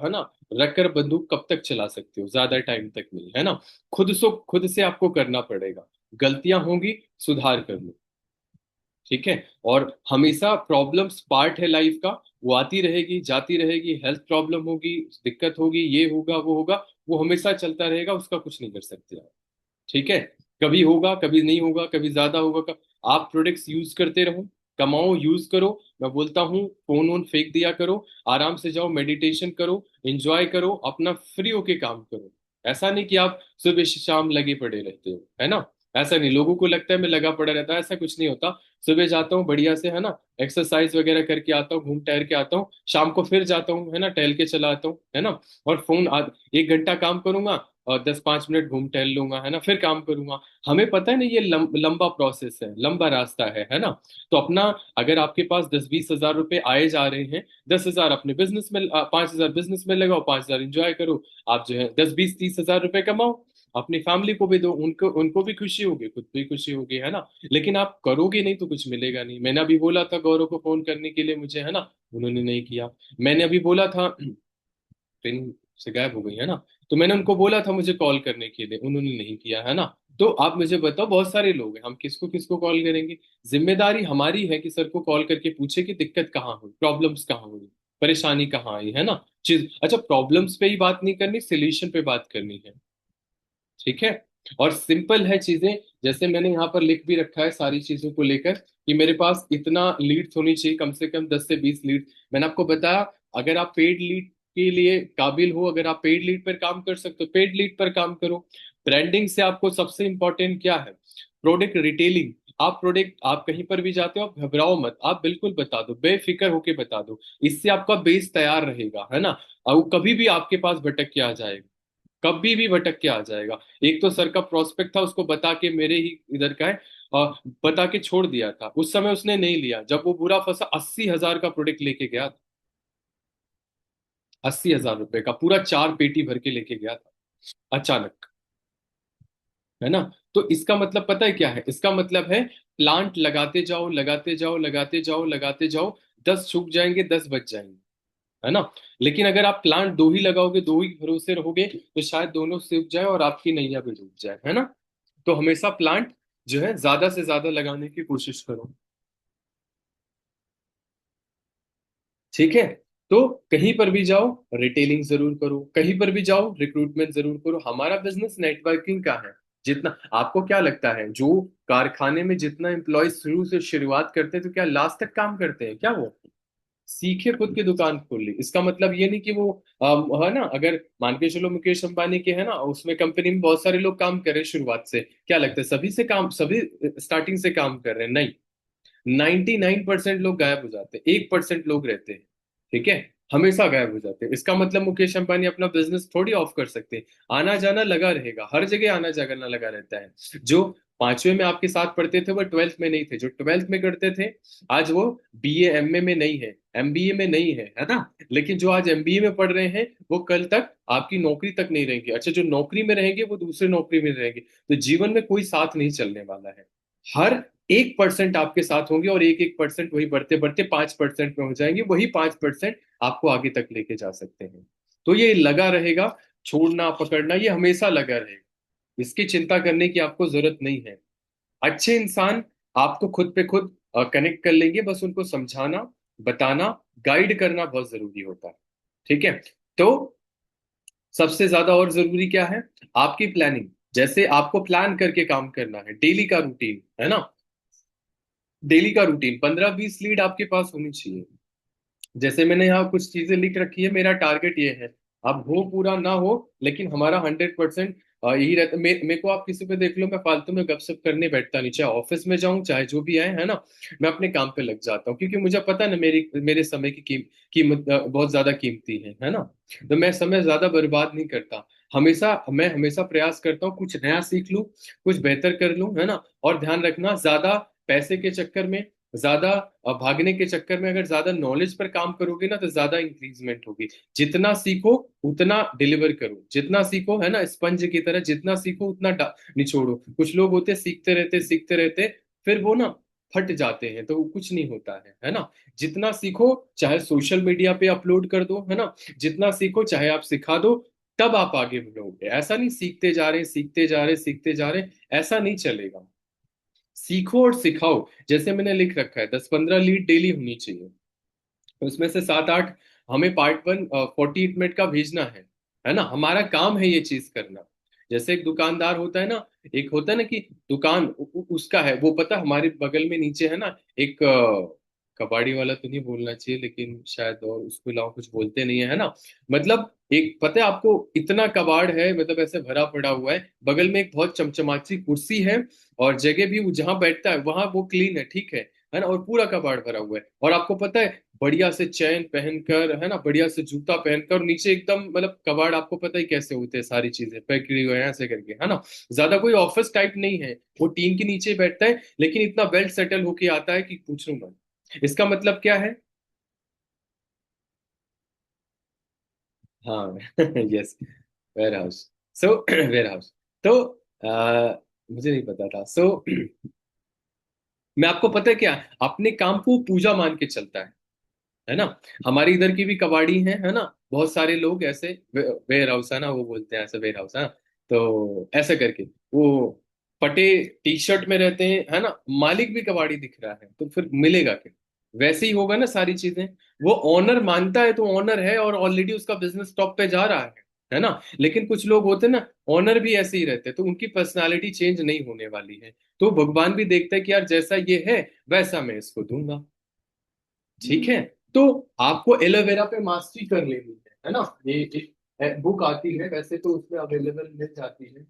है ना, रख कर बंदूक कब तक चला सकते हो, ज्यादा टाइम तक नहीं, है ना। खुद से आपको करना पड़ेगा। गलतियां होंगी, सुधार कर लो, ठीक है। और हमेशा प्रॉब्लम्स पार्ट है लाइफ का, वो आती रहेगी जाती रहेगी, हेल्थ प्रॉब्लम होगी, दिक्कत होगी, ये होगा वो होगा, वो हमेशा चलता रहेगा, उसका कुछ नहीं कर सकते आप, ठीक है। कभी होगा, कभी नहीं होगा, कभी ज्यादा होगा, आप प्रोडक्ट्स यूज करते रहो, कमाओ, यूज करो। मैं बोलता हूँ फोन वोन फेंक दिया करो, आराम से जाओ, मेडिटेशन करो, एंजॉय करो, अपना फ्री होके काम करो। ऐसा नहीं कि आप सुबह से शाम लगे पड़े रहते हो, है ना। ऐसा नहीं, लोगों को लगता है मैं लगा पड़ा रहता, ऐसा कुछ नहीं होता। सुबह जाता हूँ बढ़िया से, है ना, एक्सरसाइज वगैरह करके आता हूँ, घूम टहल के आता हूँ, शाम को फिर जाता हूँ, है ना, टहल के चला आता हूँ, है ना। और 1 घंटा काम करूंगा, और 10-5 मिनट घूम टहल लूंगा, है ना, फिर काम करूंगा। हमें पता है ना ये लंबा प्रोसेस है, लंबा रास्ता है ना। तो अपना, अगर आपके पास 10-20 हजार रुपए आए जा रहे हैं, 10 हजार अपने बिजनेस में, 5 हजार बिजनेस में लगाओ, 5 हजार इंजॉय करो। आप जो है 10-20-30 हजार रुपए कमाओ, अपनी फैमिली को भी दो, उनको उनको भी खुशी होगी, खुद भी खुशी होगी, है ना। लेकिन आप करोगे नहीं तो कुछ मिलेगा नहीं। मैंने अभी बोला था गौरव को फोन करने के लिए मुझे, है ना, उन्होंने नहीं किया। मैंने अभी बोला था, ट्रेन से गायब हो गई, है ना। तो मैंने उनको बोला था मुझे कॉल करने के लिए, उन्होंने नहीं किया, है ना। तो आप मुझे बताओ, बहुत सारे लोग हैं, हम किसको किसको कॉल करेंगे। जिम्मेदारी हमारी है कि सर को कॉल करके पूछे कि दिक्कत कहाँ हुई, प्रॉब्लम्स कहाँ हुई, परेशानी कहाँ आई, है ना। चीज अच्छा, प्रॉब्लम्स पे ही बात नहीं करनी, सोल्यूशन पे बात करनी है। ठीक है। और सिंपल है चीजें, जैसे मैंने यहाँ पर लिख भी रखा है सारी चीजों को लेकर, कि मेरे पास इतना लीड्स होनी चाहिए, कम से कम 10 से 20 लीड। मैंने आपको बताया, अगर आप पेड लीड के लिए काबिल हो, अगर आप पेड लीड पर काम कर सकते हो, पेड लीड पर काम करो। ब्रांडिंग से आपको सबसे इंपॉर्टेंट क्या है, प्रोडक्ट रिटेलिंग। आप प्रोडक्ट, आप कहीं पर भी जाते हो, आप घबराओ मत, आप बिल्कुल बता दो, बेफिक्र होके बता दो। इससे आपका बेस तैयार रहेगा, है ना। और वो कभी भी आपके पास भटक के आ जाएगा, कभी भी भटक के आ जाएगा। एक तो सर का प्रोस्पेक्ट था, उसको बता के, मेरे ही इधर का है, और बता के छोड़ दिया था। उस समय उसने नहीं लिया, जब वो बुरा फंसा 80 हजार का प्रोडक्ट लेके गया था। 80 हजार रुपए का पूरा 4 पेटी भर के लेके गया था अचानक, है ना। तो इसका मतलब पता है क्या है, इसका मतलब है प्लांट लगाते जाओ, लगाते जाओ, लगाते जाओ, लगाते जाओ। 10 सूख जाएंगे, 10 बच जाएंगे, है ना। लेकिन अगर आप प्लांट दो ही लगाओगे, दो ही भरोसे रहोगे, तो शायद दोनों सूख जाए और आपकी नैया भी डूब जाए, है ना। तो हमेशा प्लांट जो है ज्यादा से ज्यादा लगाने की कोशिश करो। ठीक है। तो कहीं पर भी जाओ, रिटेलिंग जरूर करो, कहीं पर भी जाओ रिक्रूटमेंट जरूर करो। हमारा बिजनेस नेटवर्किंग का है। जितना आपको क्या लगता है, जो कारखाने में जितना एम्प्लॉय शुरू से शुरुआत करते हैं, तो क्या लास्ट तक काम करते हैं क्या वो? सीखे, खुद की दुकान खोल ली, इसका मतलब ये नहीं कि वो है ना। अगर मान के चलो मुकेश अंबानी के, है ना, उसमें कंपनी में बहुत सारे लोग काम कर रहे हैं शुरुआत से, क्या लगता है सभी से काम, सभी स्टार्टिंग से काम कर रहे हैं? नहीं, 99% लोग गायब हो जाते हैं, 1% लोग रहते हैं। ठीक है, हमेशा गायब हो जाते हैं। इसका मतलब मुकेश अंबानी अपना बिजनेस थोड़ी ऑफ कर सकते हैं। आना जाना लगा रहेगा, हर जगह आना जाना लगा रहता है। जो 5वीं में आपके साथ पढ़ते थे वो 12th में नहीं थे, जो 12th में करते थे आज वो BA MA में नहीं है, MBA में नहीं है ना। लेकिन जो आज MBA में पढ़ रहे हैं, वो कल तक आपकी नौकरी तक नहीं रहेंगे। अच्छा, जो नौकरी में रहेंगे वो दूसरे नौकरी में रहेंगे। तो जीवन में कोई साथ नहीं चलने वाला है। हर 1% आपके साथ होंगे, और 1-1% वही बढ़ते बढ़ते 5% में हो जाएंगे। वही 5% आपको आगे तक लेके जा सकते हैं। तो ये लगा रहेगा, छोड़ना पकड़ना ये हमेशा लगा रहेगा। इसकी चिंता करने की आपको जरूरत नहीं है। अच्छे इंसान आपको खुद पे खुद कनेक्ट कर लेंगे, बस उनको समझाना, बताना, गाइड करना बहुत जरूरी होता है। ठीक है। तो सबसे ज्यादा और जरूरी क्या है, आपकी प्लानिंग। जैसे आपको प्लान करके काम करना है, डेली का रूटीन, है ना। डेली का रूटीन 15-20 लीड आपके पास होनी चाहिए। जैसे मैंने यहाँ कुछ चीजें लिख रखी है, मेरा टारगेट ये है। अब हो पूरा ना हो, लेकिन हमारा 100% यही रहता। मेरे को आप किसी पे देख लो, मैं फालतू में गपशप करने बैठता नहीं, चाहे ऑफिस में जाऊं चाहे जो भी आए, है ना। मैं अपने काम पे लग जाता हूँ, क्योंकि मुझे पता है ना, मेरे समय की कीमत बहुत ज्यादा कीमती है ना। तो मैं समय ज्यादा बर्बाद नहीं करता। मैं हमेशा प्रयास करता हूँ कुछ नया सीख लूं, कुछ बेहतर कर लूं, है ना। और ध्यान रखना, ज्यादा पैसे के चक्कर में, ज्यादा भागने के चक्कर में, अगर ज्यादा नॉलेज पर काम करोगे ना, तो ज्यादा इंक्रीजमेंट होगी। जितना सीखो उतना डिलीवर करो, जितना सीखो, है ना, स्पंज की तरह, जितना सीखो उतना निचोड़ो। कुछ लोग होते हैं, सीखते रहते, फिर वो ना फट जाते हैं, तो वो कुछ नहीं होता है ना। जितना सीखो, चाहे सोशल मीडिया पे अपलोड कर दो, है ना, जितना सीखो चाहे आप सिखा दो, तब आप आगे बढ़ोगे। ऐसा नहीं सीखते जा रहे, सीखते जा रहे, सीखते जा रहे, ऐसा नहीं चलेगा। सीखो और सिखाओ। जैसे मैंने लिख रखा है, 10-15 लीड डेली होनी चाहिए, उसमें से 7-8 हमें पार्ट 1 48 मिनट का भेजना है ना। हमारा काम है ये चीज करना। जैसे एक दुकानदार होता है ना, एक होता है ना कि दुकान उसका है, वो पता हमारे बगल में नीचे है ना एक कबाड़ी वाला, तो नहीं बोलना चाहिए लेकिन शायद, और उसके अलावा कुछ बोलते नहीं है ना। मतलब एक पता है आपको, इतना कबाड़ है, मतलब ऐसे भरा पड़ा हुआ है, बगल में एक बहुत चमचमाची कुर्सी है, और जगह भी वो जहां बैठता है वहां वो क्लीन है, ठीक है ना, और पूरा कबाड़ भरा हुआ है। और आपको पता है बढ़िया से चैन पहनकर, है ना, बढ़िया से जूता पहनकर, और नीचे एकदम मतलब कबाड़, आपको पता ही कैसे होते हैं, सारी चीजें पैक करी हुई हैं ऐसे करके, है ना। ज्यादा कोई ऑफिस टाइप नहीं है, वो टीम के नीचे ही बैठता है, लेकिन इतना वेल सेटल होके आता है कि पूछो मत। इसका मतलब क्या है? हाँ yes, warehouse. So warehouse. तो मुझे नहीं पता था। सो मैं आपको पता है क्या, अपने काम को पूजा मान के चलता है ना। हमारे इधर की भी कबाड़ी है ना, बहुत सारे लोग ऐसे, वेयर हाउस है ना, वो बोलते हैं ऐसे वेयर हाउस है ना। तो ऐसे करके वो फटे टी शर्ट में रहते हैं, है ना, मालिक भी कबाड़ी दिख रहा है, तो फिर मिलेगा क्या? वैसे ही होगा ना सारी चीजें। वो ऑनर मानता है तो ऑनर है, और ऑलरेडी उसका बिजनेस टॉप पे जा रहा है ना। लेकिन कुछ लोग होते हैं ना, ऑनर भी ऐसे ही रहते हैं, तो उनकी पर्सनालिटी चेंज नहीं होने वाली है। तो भगवान भी देखता है कि यार जैसा ये है वैसा मैं इसको दूंगा। ठीक है। तो आपको एलोवेरा पे मास्टरी कर लेनी है ना। ये एक बुक आती है, वैसे तो उसमें अवेलेबल मिल जाती है।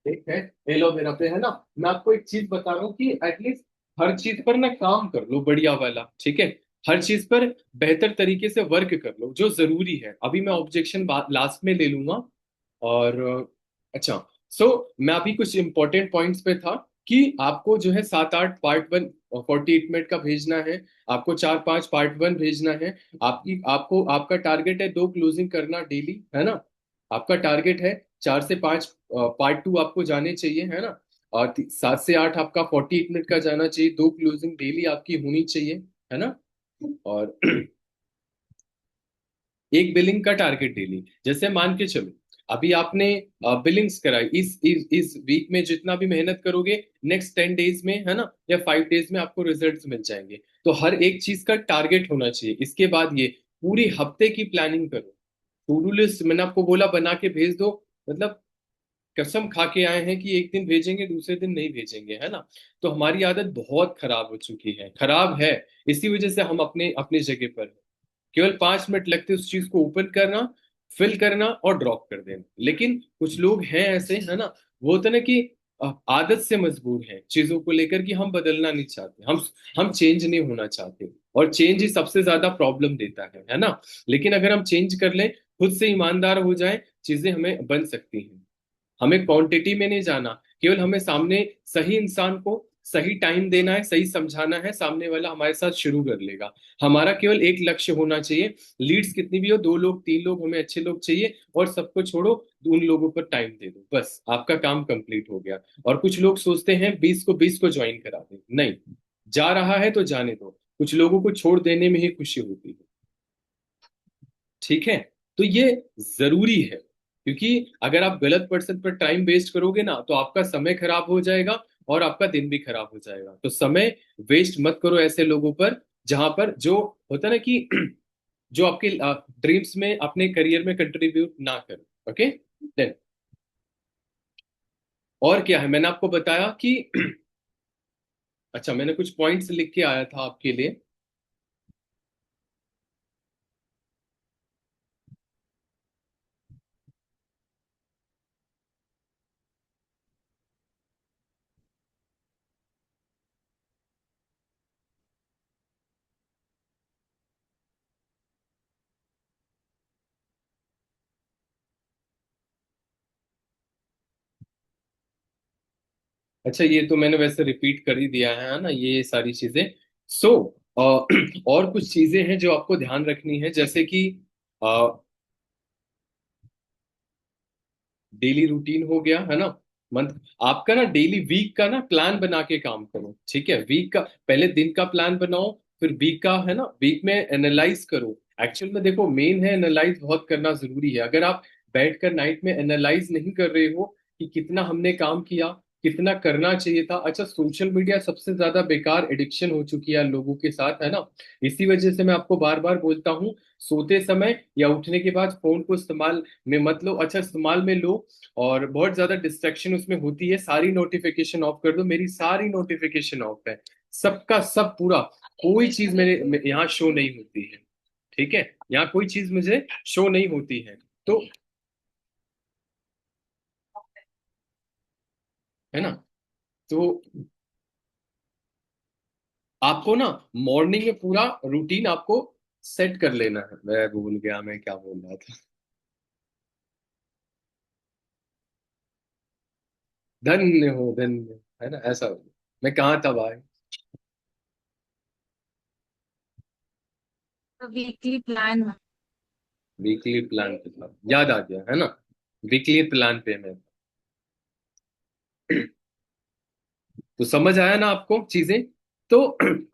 ठीक है। एलोवेरा पे है ना। मैं आपको एक चीज बता रहा हूँ कि एटलीस्ट हर चीज पर ना काम कर लो बढ़िया वाला, ठीक है। हर चीज पर बेहतर तरीके से वर्क कर लो जो जरूरी है। अभी मैं ऑब्जेक्शन लास्ट में ले लूंगा। और अच्छा, सो मैं अभी कुछ इंपॉर्टेंट पॉइंट्स पे था कि आपको जो है 7-8 पार्ट 1 48 मिनट का भेजना है। आपको 4-5 पार्ट 1 भेजना है। आपको आपका टारगेट है 2 क्लोजिंग करना डेली, है ना। आपका टारगेट है 4 से 5 पार्ट 2 आपको जाने चाहिए, है ना। और 7 से 8 आपका 48 मिनट का जाना चाहिए, 2 क्लोजिंग डेली आपकी होनी चाहिए, है ना। और एक बिलिंग का टारगेट डेली, जैसे मान के चलो अभी आपने बिलिंग्स कराई, इस वीक में जितना भी मेहनत करोगे, नेक्स्ट 10 डेज में, है ना, या 5 डेज में आपको रिजल्ट्स मिल जाएंगे। तो हर एक चीज का टारगेट होना चाहिए। इसके बाद ये पूरी हफ्ते की प्लानिंग करो। टू डू लिस्ट मैंने आपको बोला बना के भेज दो। मतलब कसम खा के आए हैं कि एक दिन भेजेंगे दूसरे दिन नहीं भेजेंगे, है ना। तो हमारी आदत बहुत खराब हो चुकी है, खराब है। इसी वजह से हम अपने अपने जगह पर हैं। केवल 5 मिनट लगते उस चीज को ओपन करना, फिल करना और ड्रॉप कर देना। लेकिन कुछ लोग हैं ऐसे, है ना, वो होता है ना कि आदत से मजबूर हैं चीजों को लेकर, कि हम बदलना नहीं चाहते, हम चेंज नहीं होना चाहते। और चेंज ही सबसे ज्यादा प्रॉब्लम देता है ना। लेकिन अगर हम चेंज कर लें, खुद से ईमानदार हो जाए, चीजें हमें बन सकती हैं। हमें क्वांटिटी में नहीं जाना, केवल हमें सामने सही इंसान को सही टाइम देना है, सही समझाना है, सामने वाला हमारे साथ शुरू कर लेगा। हमारा केवल एक लक्ष्य होना चाहिए। लीड्स कितनी भी हो, 2 लोग 3 लोग, हमें अच्छे लोग चाहिए, और सबको छोड़ो, उन लोगों पर टाइम दे दो, बस आपका काम कंप्लीट हो गया। और कुछ लोग सोचते हैं 20 को ज्वाइन करा दें, नहीं, जा रहा है तो जाने दो। कुछ लोगों को छोड़ देने में ही खुशी होती है। ठीक है। तो ये जरूरी है, क्योंकि अगर आप गलत पर्सन पर टाइम वेस्ट करोगे ना, तो आपका समय खराब हो जाएगा, और आपका दिन भी खराब हो जाएगा। तो समय वेस्ट मत करो ऐसे लोगों पर, जहां पर जो होता है ना कि जो आपके ड्रीम्स में, अपने करियर में कंट्रीब्यूट ना करो। ओके। देन और क्या है, मैंने आपको बताया कि अच्छा, मैंने कुछ पॉइंट्स लिख के आया था आपके लिए। अच्छा, ये तो मैंने वैसे रिपीट कर ही दिया है ना, ये सारी चीजें। सो और कुछ चीजें हैं जो आपको ध्यान रखनी है, जैसे कि डेली रूटीन हो गया, है ना। मंथ, आपका ना डेली वीक का ना प्लान बना के काम करो, ठीक है। वीक का पहले दिन का प्लान बनाओ, फिर वीक का, है ना, वीक में एनालाइज करो। एक्चुअल में देखो, मेन है एनालाइज बहुत करना जरूरी है। अगर आप बैठकर नाइट में एनालाइज नहीं कर रहे हो कि कितना हमने काम किया, कितना करना चाहिए था। अच्छा, सोशल मीडिया सबसे ज्यादा बेकार एडिक्शन हो चुकी है लोगों के साथ, है ना। इसी वजह से मैं आपको बार बार बोलता हूँ, सोते समय या उठने के बाद फोन को इस्तेमाल में मत लो। अच्छा, इस्तेमाल में लो, और बहुत ज्यादा डिस्ट्रैक्शन उसमें होती है। सारी नोटिफिकेशन ऑफ कर दो, मेरी सारी नोटिफिकेशन ऑफ है, सबका सब पूरा। कोई चीज यहाँ शो नहीं होती है, ठीक है। यहाँ कोई चीज मुझे शो नहीं होती है। तो है ना। तो आपको ना मॉर्निंग में पूरा रूटीन आपको सेट कर लेना है। मैं भूल गया मैं क्या बोल रहा था। धन्य हो धन्य, है ना ऐसा हो। मैं कहाँ था भाई। Weekly plan. वीकली प्लान पे था, याद आ गया है ना। वीकली प्लान पे मैं। तो समझ आया ना आपको चीजें। तो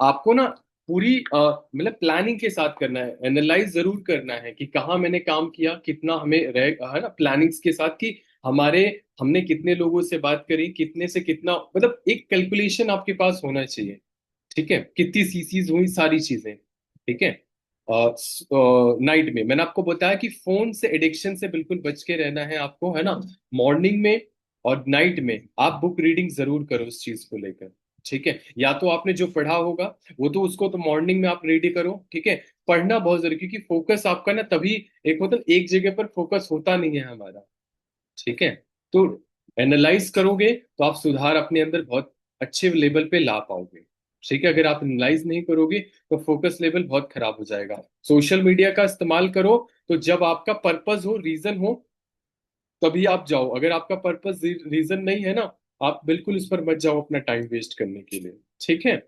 आपको ना पूरी मतलब प्लानिंग के साथ करना है, एनालाइज जरूर करना है कि कहाँ मैंने काम किया, कितना हमें रह, है ना, प्लानिंग्स के साथ कि हमारे हमने कितने लोगों से बात करी, कितने से कितना, मतलब एक कैलकुलेशन आपके पास होना चाहिए। ठीक है, कितनी सीसीज हुई, सारी चीजें। ठीक है। नाइट में मैंने आपको बताया कि फोन से एडिक्शन से बिल्कुल बच के रहना है आपको, है ना। मॉर्निंग में और नाइट में आप बुक रीडिंग जरूर करो उस चीज को लेकर। ठीक है, या तो आपने जो पढ़ा होगा वो तो उसको तो मॉर्निंग में आप रीड करो। ठीक है, पढ़ना बहुत जरूरी, क्योंकि फोकस आपका ना तभी, एक मतलब एक जगह पर फोकस होता नहीं है हमारा। ठीक है। तो एनालाइज करोगे तो आप सुधार अपने अंदर बहुत अच्छे लेवल पे ला पाओगे। ठीक है, अगर आप एनालाइज नहीं करोगे तो फोकस लेवल बहुत खराब हो जाएगा। सोशल मीडिया का इस्तेमाल करो तो जब आपका पर्पस हो, रीजन हो, तभी आप जाओ। अगर आपका पर्पस रीजन नहीं है ना, आप बिल्कुल इस पर मत जाओ अपना टाइम वेस्ट करने के लिए। ठीक है।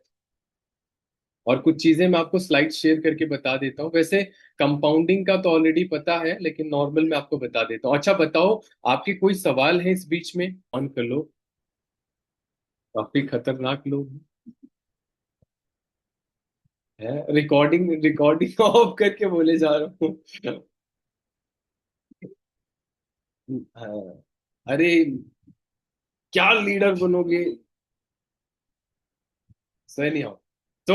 और कुछ चीजें मैं आपको स्लाइड शेयर करके बता देता हूँ वैसे। कंपाउंडिंग का तो ऑलरेडी पता है, लेकिन नॉर्मल में आपको बता देता हूँ। अच्छा बताओ, आपके कोई सवाल है इस बीच में? ऑन कर लो। काफी खतरनाक लोग हैं। रिकॉर्डिंग रिकॉर्डिंग ऑफ करके बोले जा रहा हूँ। हाँ। अरे, क्या लीडर बनोगे। सही नहीं हो। तो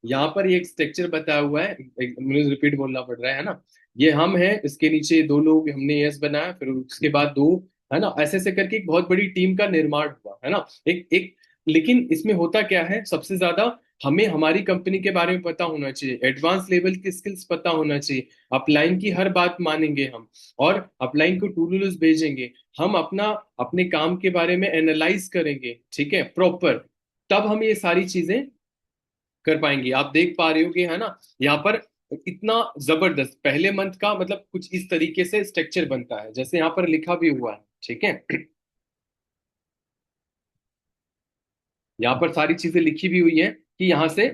यहाँ पर ये एक स्ट्रक्चर बताया हुआ है, मुझे रिपीट बोलना पड़ रहा है ना। ये हम हैं, इसके नीचे दो लोग, हमने यस बनाया, फिर उसके बाद दो, है ना, ऐसे ऐसे करके एक बहुत बड़ी टीम का निर्माण हुआ, है ना। एक एक लेकिन इसमें होता क्या है, सबसे ज्यादा हमें हमारी कंपनी के बारे में पता होना चाहिए, एडवांस लेवल की स्किल्स पता होना चाहिए। अपलाइन की हर बात मानेंगे हम, और अपलाइन को टू डू लिस्ट भेजेंगे। हम अपना अपने काम के बारे में एनालाइज करेंगे, ठीक है, प्रॉपर। तब हम ये सारी चीजें कर पाएंगे। आप देख पा रहे हो कि, है ना, यहाँ पर इतना जबरदस्त पहले मंथ का मतलब कुछ इस तरीके से स्ट्रक्चर बनता है जैसे यहाँ पर लिखा भी हुआ है। ठीक है। यहाँ पर सारी चीजें लिखी भी हुई है कि यहाँ से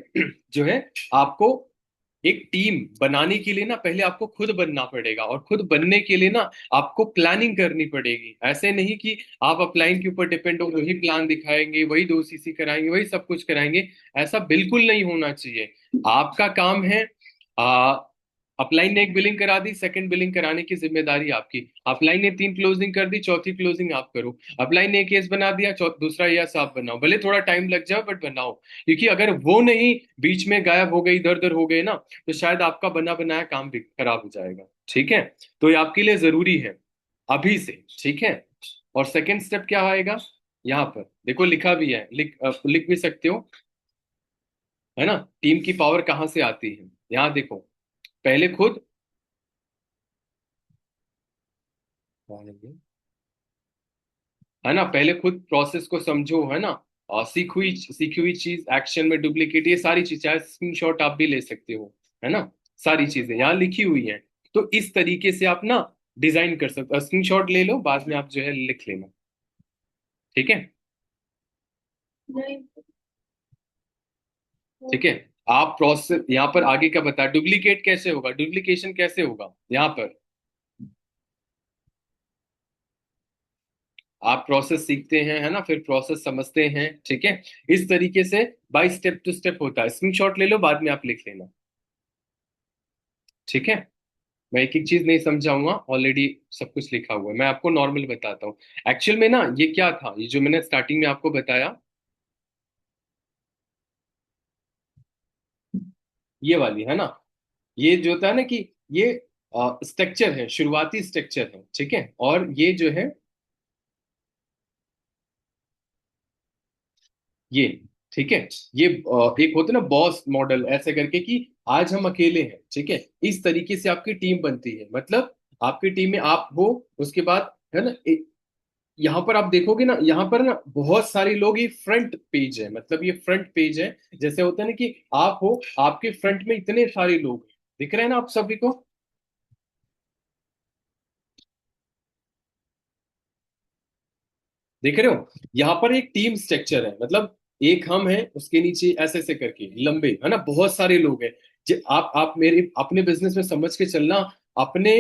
जो है आपको एक टीम बनाने के लिए ना पहले आपको खुद बनना पड़ेगा, और खुद बनने के लिए ना आपको प्लानिंग करनी पड़ेगी। ऐसे नहीं कि आप अपलाइन के ऊपर डिपेंड हो, वही प्लान दिखाएंगे, वही दो सीसी कराएंगे, वही सब कुछ कराएंगे। ऐसा बिल्कुल नहीं होना चाहिए। आपका काम है, अपलाइन ने एक बिलिंग करा दी, सेकंड बिलिंग कराने की जिम्मेदारी आपकी। अपलाइन ने तीन क्लोजिंग कर दी, चौथी क्लोजिंग आप करो। अपलाइन ने एक केस बना दिया, दूसरा यस आप बनाओ, भले थोड़ा टाइम लग जाए बट बनाओ। क्योंकि अगर वो नहीं, बीच में गायब हो गई, इधर उधर हो गए ना, तो शायद आपका बना बनाया काम भी खराब हो जाएगा। ठीक है। तो ये आपके लिए जरूरी है अभी से। ठीक है। और सेकंड स्टेप क्या आएगा, यहाँ पर देखो लिखा भी है, लिख भी सकते हो, है ना। टीम की पावर कहाँ से आती है, यहाँ देखो। पहले खुद, है ना, पहले खुद प्रोसेस को समझो, है ना। और सीखी हुई चीज एक्शन में डुप्लीकेट, ये सारी चीज, चाहे स्क्रीनशॉट आप भी ले सकते हो, है ना। सारी चीजें यहाँ लिखी हुई हैं। तो इस तरीके से आप ना डिजाइन कर सकते हो। स्क्रीनशॉट ले लो, बाद में आप जो है लिख लेना। ठीक है। ठीक है। आप प्रोसेस यहाँ पर आगे का बता, डुप्लीकेट कैसे होगा, डुप्लीकेशन कैसे होगा यहाँ पर। आप प्रोसेस सीखते हैं, है ना, फिर प्रोसेस समझते हैं। ठीक है। इस तरीके से बाय स्टेप टू स्टेप होता है। स्क्रीनशॉट ले लो, बाद में आप लिख लेना। ठीक है। मैं एक एक चीज नहीं समझाऊंगा, ऑलरेडी सब कुछ लिखा हुआ है। मैं आपको नॉर्मल बताता हूँ। एक्चुअल में ना ये क्या था, ये जो मैंने स्टार्टिंग में आपको बताया, ये वाली, है ना, ये जो होता है ना कि ये स्ट्रक्चर है, शुरुआती स्ट्रक्चर है। ठीक है। और ये जो है, ये, ठीक है, ये एक होता है ना बॉस मॉडल, ऐसे करके कि आज हम अकेले हैं। ठीक है। इस तरीके से आपकी टीम बनती है, मतलब आपकी टीम में आप हो, उसके बाद, है ना, यहाँ पर आप देखोगे ना, यहाँ पर ना बहुत सारे लोग, ये फ्रंट पेज है, मतलब ये फ्रंट पेज है। जैसे होता है ना कि आप हो, आपके फ्रंट में इतने सारे लोग हैं, दिख रहे हैं ना आप सभी को? देख रहे हो? यहाँ पर एक टीम स्ट्रक्चर है, मतलब एक हम हैं, उसके नीचे ऐसे ऐसे करके लंबे, है ना, बहुत सारे लोग हैं। आप मेरे अपने बिजनेस में समझ के चलना। अपने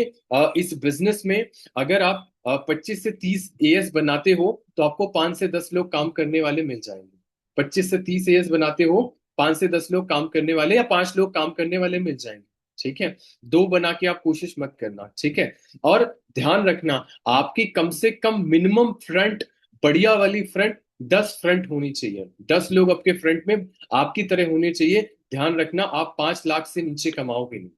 इस बिजनेस में अगर आप 25 से 30 एएस बनाते हो, तो आपको 5 से 10 लोग काम करने वाले मिल जाएंगे। 25 से 30 एएस बनाते हो, 5 से 10 लोग काम करने वाले, या 5 लोग काम करने वाले मिल जाएंगे। ठीक है? दो बना के आप कोशिश मत करना, ठीक है? और ध्यान रखना, आपकी कम से कम मिनिमम फ्रंट, बढ़िया वाली फ्रंट 10 फ्रंट होनी चाहिए। 10 लोग आपके फ्रंट में आपकी तरह होने चाहिए। ध्यान रखना, आप 5 लाख से नीचे कमाओगे नहीं।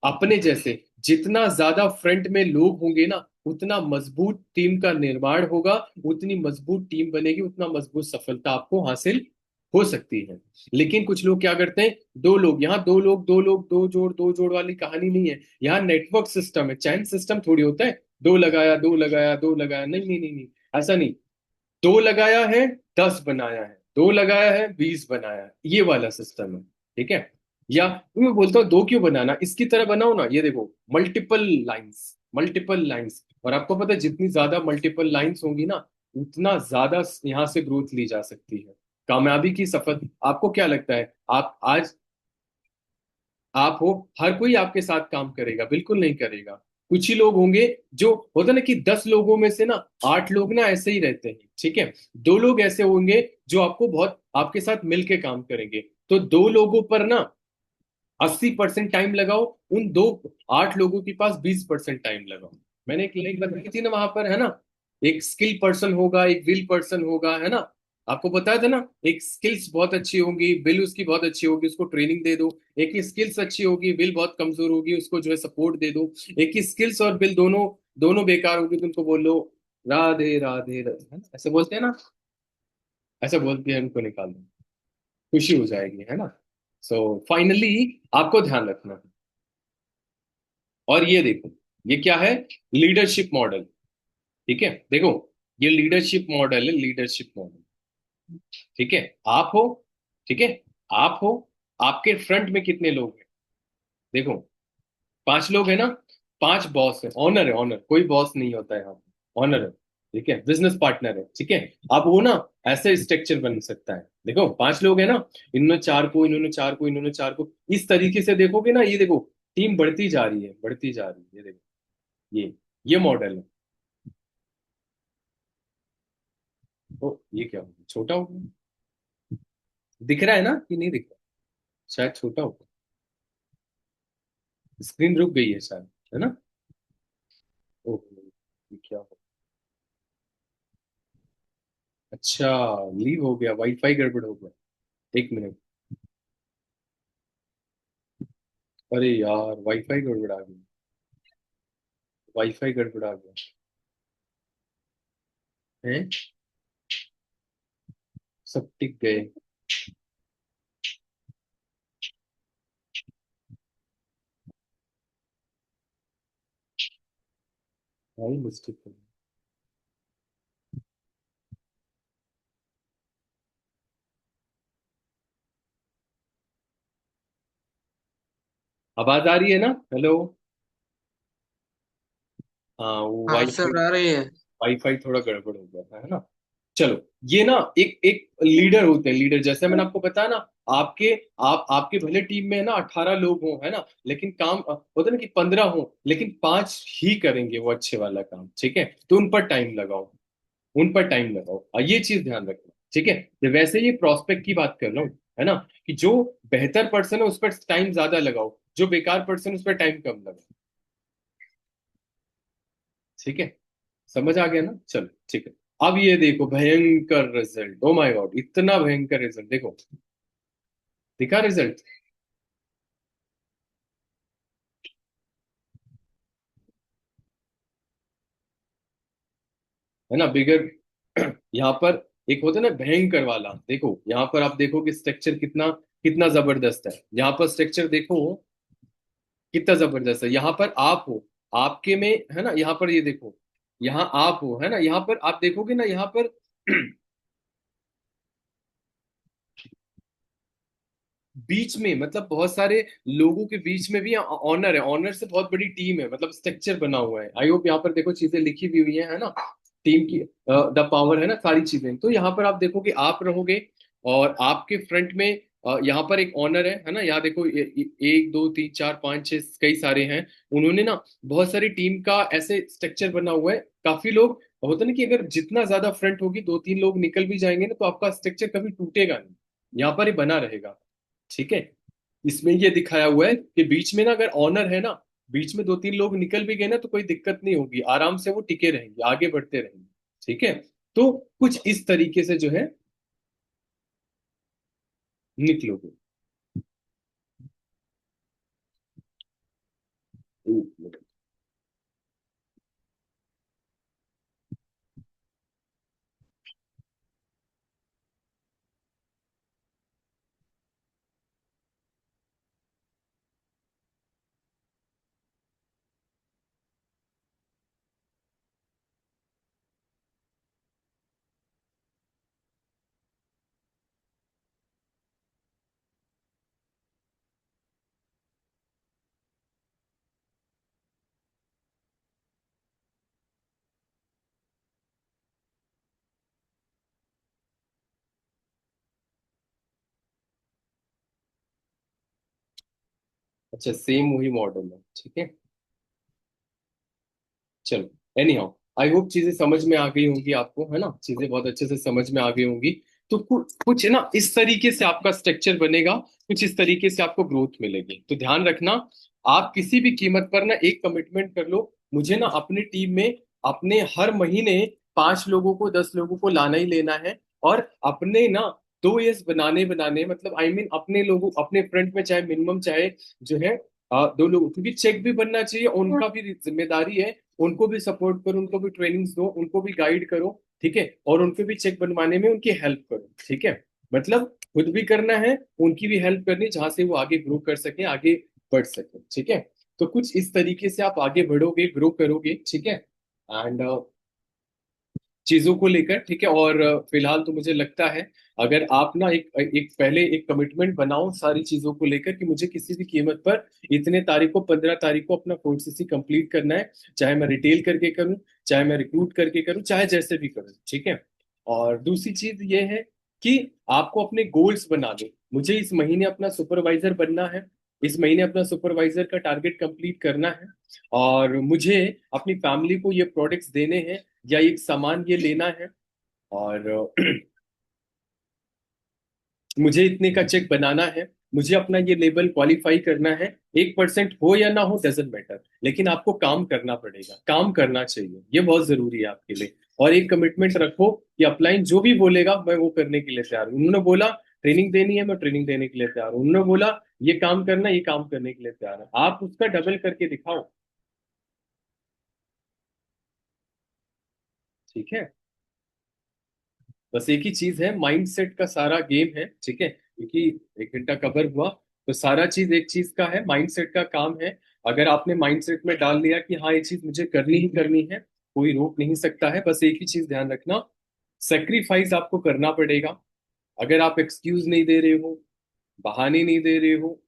अपने जैसे जितना ज्यादा फ्रंट में लोग होंगे ना, उतना मजबूत टीम का निर्माण होगा, उतनी मजबूत टीम बनेगी, उतना मजबूत सफलता आपको हासिल हो सकती है। लेकिन कुछ लोग क्या करते हैं, दो लोग यहाँ, दो लोग दो जोड़ वाली कहानी नहीं है। यहाँ नेटवर्क सिस्टम है, चैन सिस्टम थोड़ी होता है। दो लगाया, दो लगाया, दो लगाया, नहीं नहीं नहीं नहीं, ऐसा नहीं। दो लगाया है, 10 बनाया है, दो लगाया है, 20 बनाया है, ये वाला सिस्टम है। ठीक है? या मैं बोलता हूँ, दो क्यों बनाना, इसकी तरह बनाओ ना, ये देखो, मल्टीपल लाइंस, मल्टीपल लाइंस। और आपको पता है, जितनी ज्यादा मल्टीपल लाइंस होंगी ना, उतना ज्यादा यहाँ से ग्रोथ ली जा सकती है। कामयाबी की सफल, आपको क्या लगता है, आप आज आप हो, हर कोई आपके साथ काम करेगा? बिल्कुल नहीं करेगा। कुछ ही लोग होंगे, जो होता ना कि 10 लोगों में से ना 8 लोग ना ऐसे ही रहते हैं, ठीक है? दो लोग ऐसे होंगे जो आपको बहुत आपके साथ मिलके काम करेंगे। तो दो लोगों पर ना 80% टाइम लगाओ, उन दो 8 लोगों के पास 20% टाइम लगाओ। मैंने एक लाइन बताई थी ना वहां पर, है ना, एक स्किल पर्सन होगा, एक विल पर्सन होगा, है ना? आपको बताया था ना, एक स्किल्स बहुत अच्छी होंगी, विल उसकी बहुत अच्छी होगी, उसको ट्रेनिंग दे दो। एक की स्किल्स अच्छी होगी, विल बहुत कमजोर होगी, उसको जो है सपोर्ट दे दो। एक की स्किल्स और विल दोनों दोनों बेकार होगी, तो उनको बोलो राधे राधे राधे, है ना? ऐसे बोलते हैं ना, ऐसे बोल के उनको निकाल दो, खुशी हो जाएगी, है ना? सो फाइनली आपको ध्यान रखना है। और ये देखो, ये क्या है? Leadership model. ठीक है? देखो, ये लीडरशिप मॉडल है, लीडरशिप मॉडल। ठीक है? आप हो, ठीक है, आप हो, आपके फ्रंट में कितने लोग हैं? देखो, 5 लोग है ना, 5 बॉस है, ऑनर है, ऑनर, कोई बॉस नहीं होता है यहाँ पे, ऑनर है। ठीक है? बिजनेस पार्टनर है, ठीक है? अब वो ना ऐसे स्ट्रक्चर बन सकता है। देखो, 5 लोग है ना, इन्होंने 4 को, इन्होंने 4 को, इन्होंने 4 को, इस तरीके से देखोगे ना, ये देखो, टीम बढ़ती जा रही है, बढ़ती जा रही है, ये देखो, ये मॉडल है। तो ये क्या होगा, छोटा होगा? दिख रहा है ना कि नहीं दिख रहा? शायद छोटा होगा। स्क्रीन रुक गई है शायद, है ना? ओहो, ये क्या हो? अच्छा, लीव हो गया, वाईफाई गड़बड़ हो गया। 1 मिनट। अरे यार, वाईफाई गड़बड़ आ गई, वाईफाई गड़बड़ आ गया है। सब टिक गए। भाई मिस्टेक हो गई। आवाज आ रही है ना? हेलो? हाँ, वो हाँ वाईफाई, सर, आ रही है। वाईफाई थोड़ा गड़बड़ हो गया था, है ना? चलो, ये ना एक एक लीडर होते हैं, लीडर, जैसे मैंने आपको बताया ना, आपके आपके भले टीम में ना 18 लोग हों, है ना, लेकिन काम होता है ना कि 15 हों, लेकिन 5 ही करेंगे वो अच्छे वाला काम, ठीक है? तो उन पर टाइम लगाओ, उन पर टाइम लगाओ, और ये चीज ध्यान रखना, ठीक है? तो वैसे ये प्रोस्पेक्ट की बात कर रहा हूँ, है ना, कि जो बेहतर पर्सन है उस पर टाइम ज्यादा लगाओ, जो बेकार पर्सन उस पर टाइम कम लगाओ। ठीक है? समझ आ गया ना? चलो, ठीक है। अब ये देखो, भयंकर रिजल्ट, ओ माय गॉड, इतना भयंकर रिजल्ट देखो। दिखा रिजल्ट? है ना, बिगर यहाँ पर एक होता है ना भयंकर वाला, देखो यहाँ पर आप देखो कि स्ट्रक्चर कितना कितना जबरदस्त है। यहाँ पर स्ट्रक्चर देखो कितना जबरदस्त है। यहाँ पर आप हो, आपके में, है ना, यहाँ पर ये देखो, यहाँ आप हो, है ना, यहाँ पर आप देखोगे ना, यहाँ पर बीच में मतलब बहुत सारे लोगों के बीच में भी ऑनर है, ऑनर से बहुत बड़ी टीम है, मतलब स्ट्रक्चर बना हुआ है। आई होप यहाँ पर देखो चीजें लिखी भी हुई है ना, टीम की द पावर, है ना, सारी चीजें। तो यहाँ पर आप देखोगे, आप रहोगे और आपके फ्रंट में यहाँ पर एक ऑनर है ना, यहाँ देखो एक दो तीन चार पाँच छह कई सारे हैं। उन्होंने ना बहुत सारी टीम का ऐसे स्ट्रक्चर बना हुआ है, काफी लोग होता है ना कि अगर जितना ज्यादा फ्रंट होगी, दो तीन लोग निकल भी जाएंगे ना, तो आपका स्ट्रक्चर कभी टूटेगा नहीं, यहाँ पर ही बना रहेगा। ठीक है। इसमें ये दिखाया हुआ है कि बीच में ना अगर ऑनर है ना, बीच में दो तीन लोग निकल भी गए ना, तो कोई दिक्कत नहीं होगी, आराम से वो टिके रहेंगे, आगे बढ़ते रहेंगे। ठीक है। तो कुछ इस तरीके से जो है निकलोगे। अच्छा, सेम वही मॉडल है, ठीक है। चलो, एनी हाउ, आई होप चीजें समझ में आ गई होंगी आपको, है ना, चीजें बहुत अच्छे से समझ में आ गई होंगी। तो कुछ ना इस तरीके से आपका स्ट्रक्चर बनेगा, कुछ इस तरीके से आपको ग्रोथ मिलेगी। तो ध्यान रखना, आप किसी भी कीमत पर ना एक कमिटमेंट कर लो, मुझे ना अपनी टीम में अपने हर महीने 5 लोगों को 10 लोगों को लाना ही लेना है। और अपने ना 2 यस बनाने बनाने, मतलब आई मीन अपने लोगों, अपने फ्रंट में चाहे मिनिमम चाहे जो है 2 लोग, क्योंकि चेक भी बनना चाहिए, उनका भी जिम्मेदारी है, उनको भी सपोर्ट करो, उनको भी ट्रेनिंग्स दो, उनको भी गाइड करो। ठीक है। और उनको भी चेक बनवाने में उनकी हेल्प करो। ठीक है। मतलब खुद भी करना है, उनकी भी हेल्प करनी, जहां से वो आगे ग्रो कर सके, आगे बढ़ सके। ठीक है। तो कुछ इस तरीके से आप आगे बढ़ोगे, ग्रो करोगे। ठीक है। एंड चीजों को लेकर, ठीक है। और फिलहाल तो मुझे लगता है, अगर आप ना एक एक पहले एक कमिटमेंट बनाओ सारी चीजों को लेकर कि मुझे किसी भी कीमत पर इतने तारीख को, 15 तारीख को अपना 4cc कंप्लीट करना है, चाहे मैं रिटेल करके करूं, चाहे मैं रिक्रूट करके करूं, चाहे जैसे भी करूं। ठीक है। और दूसरी चीज ये है कि आपको अपने गोल्स बना दो, मुझे इस महीने अपना सुपरवाइजर बनना है, इस महीने अपना सुपरवाइजर का टारगेट कंप्लीट करना है, और मुझे अपनी फैमिली को ये प्रोडक्ट्स देने हैं, या एक सामान ये लेना है, और मुझे इतने का चेक बनाना है, मुझे अपना ये लेवल क्वालिफाई करना है। 1% हो या ना हो डजेंट मैटर, लेकिन आपको काम करना पड़ेगा, काम करना चाहिए, ये बहुत जरूरी है आपके लिए। और एक कमिटमेंट रखो कि अपलाइन जो भी बोलेगा मैं वो करने के लिए तैयार हूँ। उन्होंने बोला ट्रेनिंग देनी है, मैं ट्रेनिंग देने के लिए तैयार हूँ। उन्होंने बोला ये काम करना, ये काम करने के लिए तैयार है। आप उसका डबल करके दिखाओ। ठीक है। बस एक ही चीज है, माइंडसेट का सारा गेम है। ठीक है, क्योंकि 1 घंटा कवर हुआ, तो सारा चीज एक चीज का है, माइंडसेट का काम है। अगर आपने माइंडसेट में डाल लिया कि हाँ ये चीज मुझे करनी ही करनी है, कोई रोक नहीं सकता है। बस एक ही चीज ध्यान रखना, सेक्रीफाइस आपको करना पड़ेगा। अगर आप एक्सक्यूज नहीं दे रहे हो, बहाने नहीं दे रहे हो,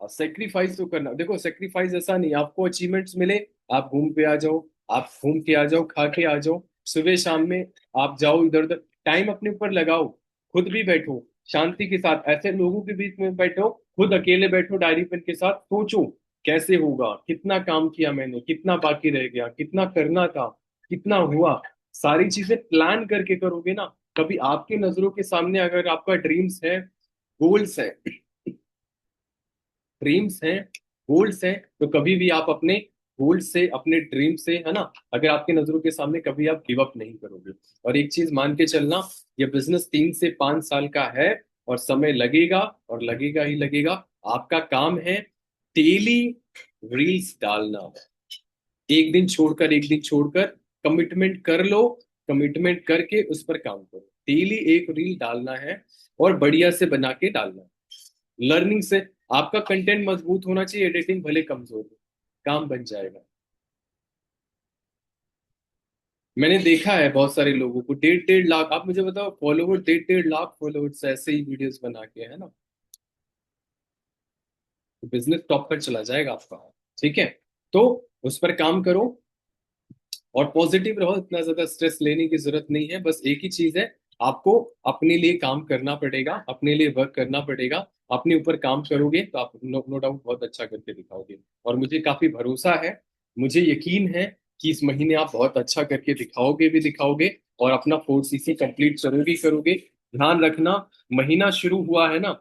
और सेक्रीफाइस तो करना। देखो सेक्रीफाइस ऐसा नहीं आपको अचीवमेंट्स मिले, आप घूम पे आ जाओ, आप घूम के आ जाओ, खा के आ जाओ, सुबह शाम में आप जाओ इधर उधर, टाइम अपने ऊपर लगाओ, खुद भी बैठो शांति के साथ, ऐसे लोगों के बीच में बैठो, खुद अकेले बैठो डायरी पेन के साथ, सोचो कैसे होगा, कितना काम किया मैंने, कितना बाकी रह गया, कितना करना था, कितना हुआ, सारी चीजें प्लान करके करोगे ना। कभी आपके नजरों के सामने अगर आपका ड्रीम्स है, गोल्स है, ड्रीम्स हैं, गोल्स हैं, तो कभी भी आप अपने गोल से, अपने ड्रीम से, है ना, अगर आपकी नजरों के सामने, कभी आप गिव अप नहीं करोगे। और एक चीज मान के चलना, ये बिजनेस 3 से 5 साल का है, और समय लगेगा, और लगेगा ही लगेगा। आपका काम है डेली रील्स डालना, एक दिन छोड़कर एक दिन छोड़कर, कमिटमेंट कर लो, कमिटमेंट करके उस पर काम करो, डेली एक रील डालना है, और बढ़िया से बना के डालना है। लर्निंग से आपका कंटेंट मजबूत होना चाहिए, एडिटिंग भले कमजोर हो, काम बन जाएगा। मैंने देखा है बहुत सारे लोगों को, 1.5 1.5 लाख, आप मुझे बताओ, फॉलोवर 1.5 1.5 लाख फॉलोवर्स ऐसे ही वीडियोस बना के, है ना, तो बिजनेस टॉप पर चला जाएगा आपका। ठीक है, तो उस पर काम करो और पॉजिटिव रहो, इतना ज्यादा स्ट्रेस लेने की जरूरत नहीं है। बस एक ही चीज है, आपको अपने लिए काम करना पड़ेगा, अपने लिए वर्क करना पड़ेगा। अपने ऊपर काम करोगे तो आप नो डाउट बहुत अच्छा करके दिखाओगे, और मुझे काफी भरोसा है, मुझे यकीन है कि इस महीने आप बहुत अच्छा करके दिखाओगे भी दिखाओगे, और अपना 4 CC कंप्लीट करोगे ही करोगे। ध्यान रखना, महीना शुरू हुआ है ना,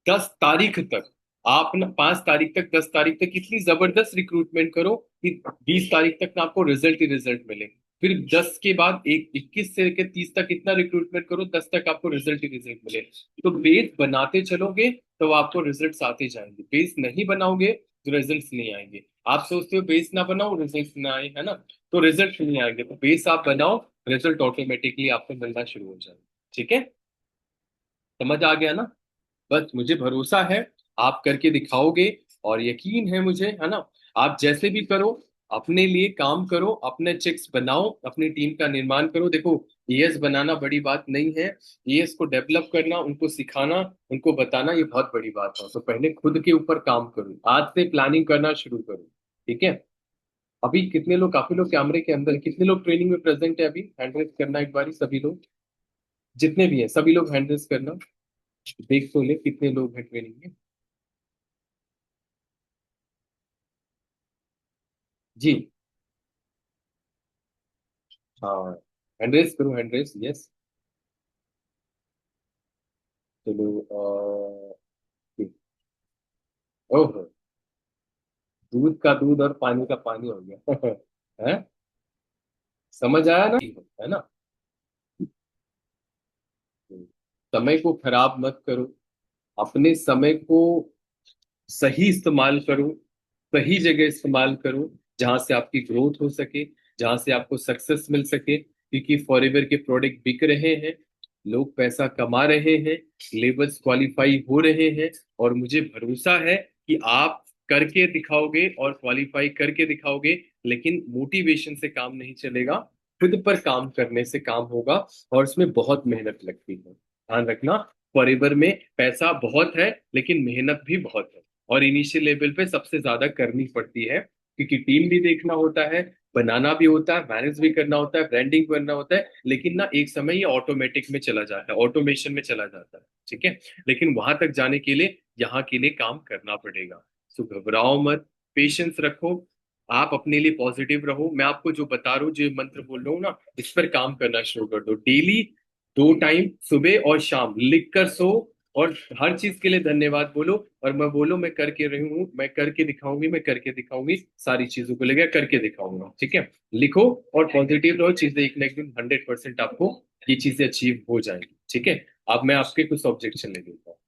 10 तारीख तक, आप ना 5 तारीख तक, 10 तारीख तक इतनी जबरदस्त रिक्रूटमेंट करो कि 20 तारीख तक ना आपको रिजल्ट ही रिजल्ट मिले। फिर 10 के बाद एक 21 से लेकर 30 तक इतना रिक्रूटमेंट करो, 10 तक आपको रिजल्ट ही रिजल्ट मिले। तो बेस बनाते चलोगे तो आपको रिजल्ट्स आते जाएंगे, बेस नहीं बनाओगे तो रिजल्ट्स नहीं आएंगे। आप सोचते हो बेस ना बनाओ रिजल्ट ना आए, है ना, तो रिजल्ट नहीं आएंगे। तो बेस आप बनाओ, रिजल्ट ऑटोमेटिकली आपको मिलना शुरू हो जाएगा। ठीक है, समझ आ गया ना? बस मुझे भरोसा है, आप करके दिखाओगे, और यकीन है मुझे, है ना, आप जैसे भी करो, अपने लिए काम करो, अपने चिक्स बनाओ, अपनी टीम का निर्माण करो। देखो, एएस बनाना बड़ी बात नहीं है, एएस को डेवलप करना, उनको सिखाना, उनको बताना, ये बहुत बड़ी बात है। तो पहले खुद के ऊपर काम करो, आज से प्लानिंग करना शुरू करो। ठीक है, अभी कितने लोग, काफी लोग कैमरे के अंदर, कितने लोग ट्रेनिंग में प्रेजेंट है अभी? हैंड रेस करना एक बारी, सभी लोग जितने भी हैं, सभी लोग हैंड रेस करना, देख तो ले कितने लोग हैं ट्रेनिंग में। जी, हाँ, हैंड रेस करो, हैंड रेस, यस। चलो, ठीक। ओहो, दूध का दूध और पानी का पानी हो गया है, समझ आया ना, है ना? समय को खराब मत करो, अपने समय को सही इस्तेमाल करो, सही जगह इस्तेमाल करो, जहां से आपकी ग्रोथ हो सके, जहां से आपको सक्सेस मिल सके, क्योंकि फॉरएवर के प्रोडक्ट बिक रहे हैं, लोग पैसा कमा रहे हैं, लेबल्स क्वालिफाई हो रहे हैं, और मुझे भरोसा है कि आप करके दिखाओगे और क्वालिफाई करके दिखाओगे। लेकिन मोटिवेशन से काम नहीं चलेगा, खुद पर काम करने से काम होगा, और उसमें बहुत मेहनत लगती है। ध्यान रखना, फॉरएवर में पैसा बहुत है लेकिन मेहनत भी बहुत है, और इनिशियल लेवल पे सबसे ज्यादा करनी पड़ती है, क्योंकि टीम भी देखना होता है, बनाना भी होता है, मैनेज भी करना होता है, ब्रांडिंग करना होता है। लेकिन ना एक समय ये ऑटोमेटिक में चला जाता है, ऑटोमेशन में चला जाता है। ठीक है, लेकिन वहां तक जाने के लिए यहाँ के लिए काम करना पड़ेगा। सो घबराओ मत, पेशेंस रखो, आप अपने लिए पॉजिटिव रहो। मैं आपको जो बता रहा हूँ, जो मंत्र बोल रहा हूँ ना, इस पर काम करना शुरू कर दो डेली। 2 टाइम सुबह और शाम लिख कर सो, और हर चीज के लिए धन्यवाद बोलो, और मैं बोलो मैं करके रही हूँ, मैं करके दिखाऊंगी, मैं करके दिखाऊंगी, सारी चीजों को लेकर करके दिखाऊंगा। ठीक है, लिखो और पॉजिटिव रहो, चीजें एक ना एक दिन 100% आपको ये चीजें अचीव हो जाएंगी। ठीक है, अब मैं आपके कुछ ऑब्जेक्शन ले लेता हूँ।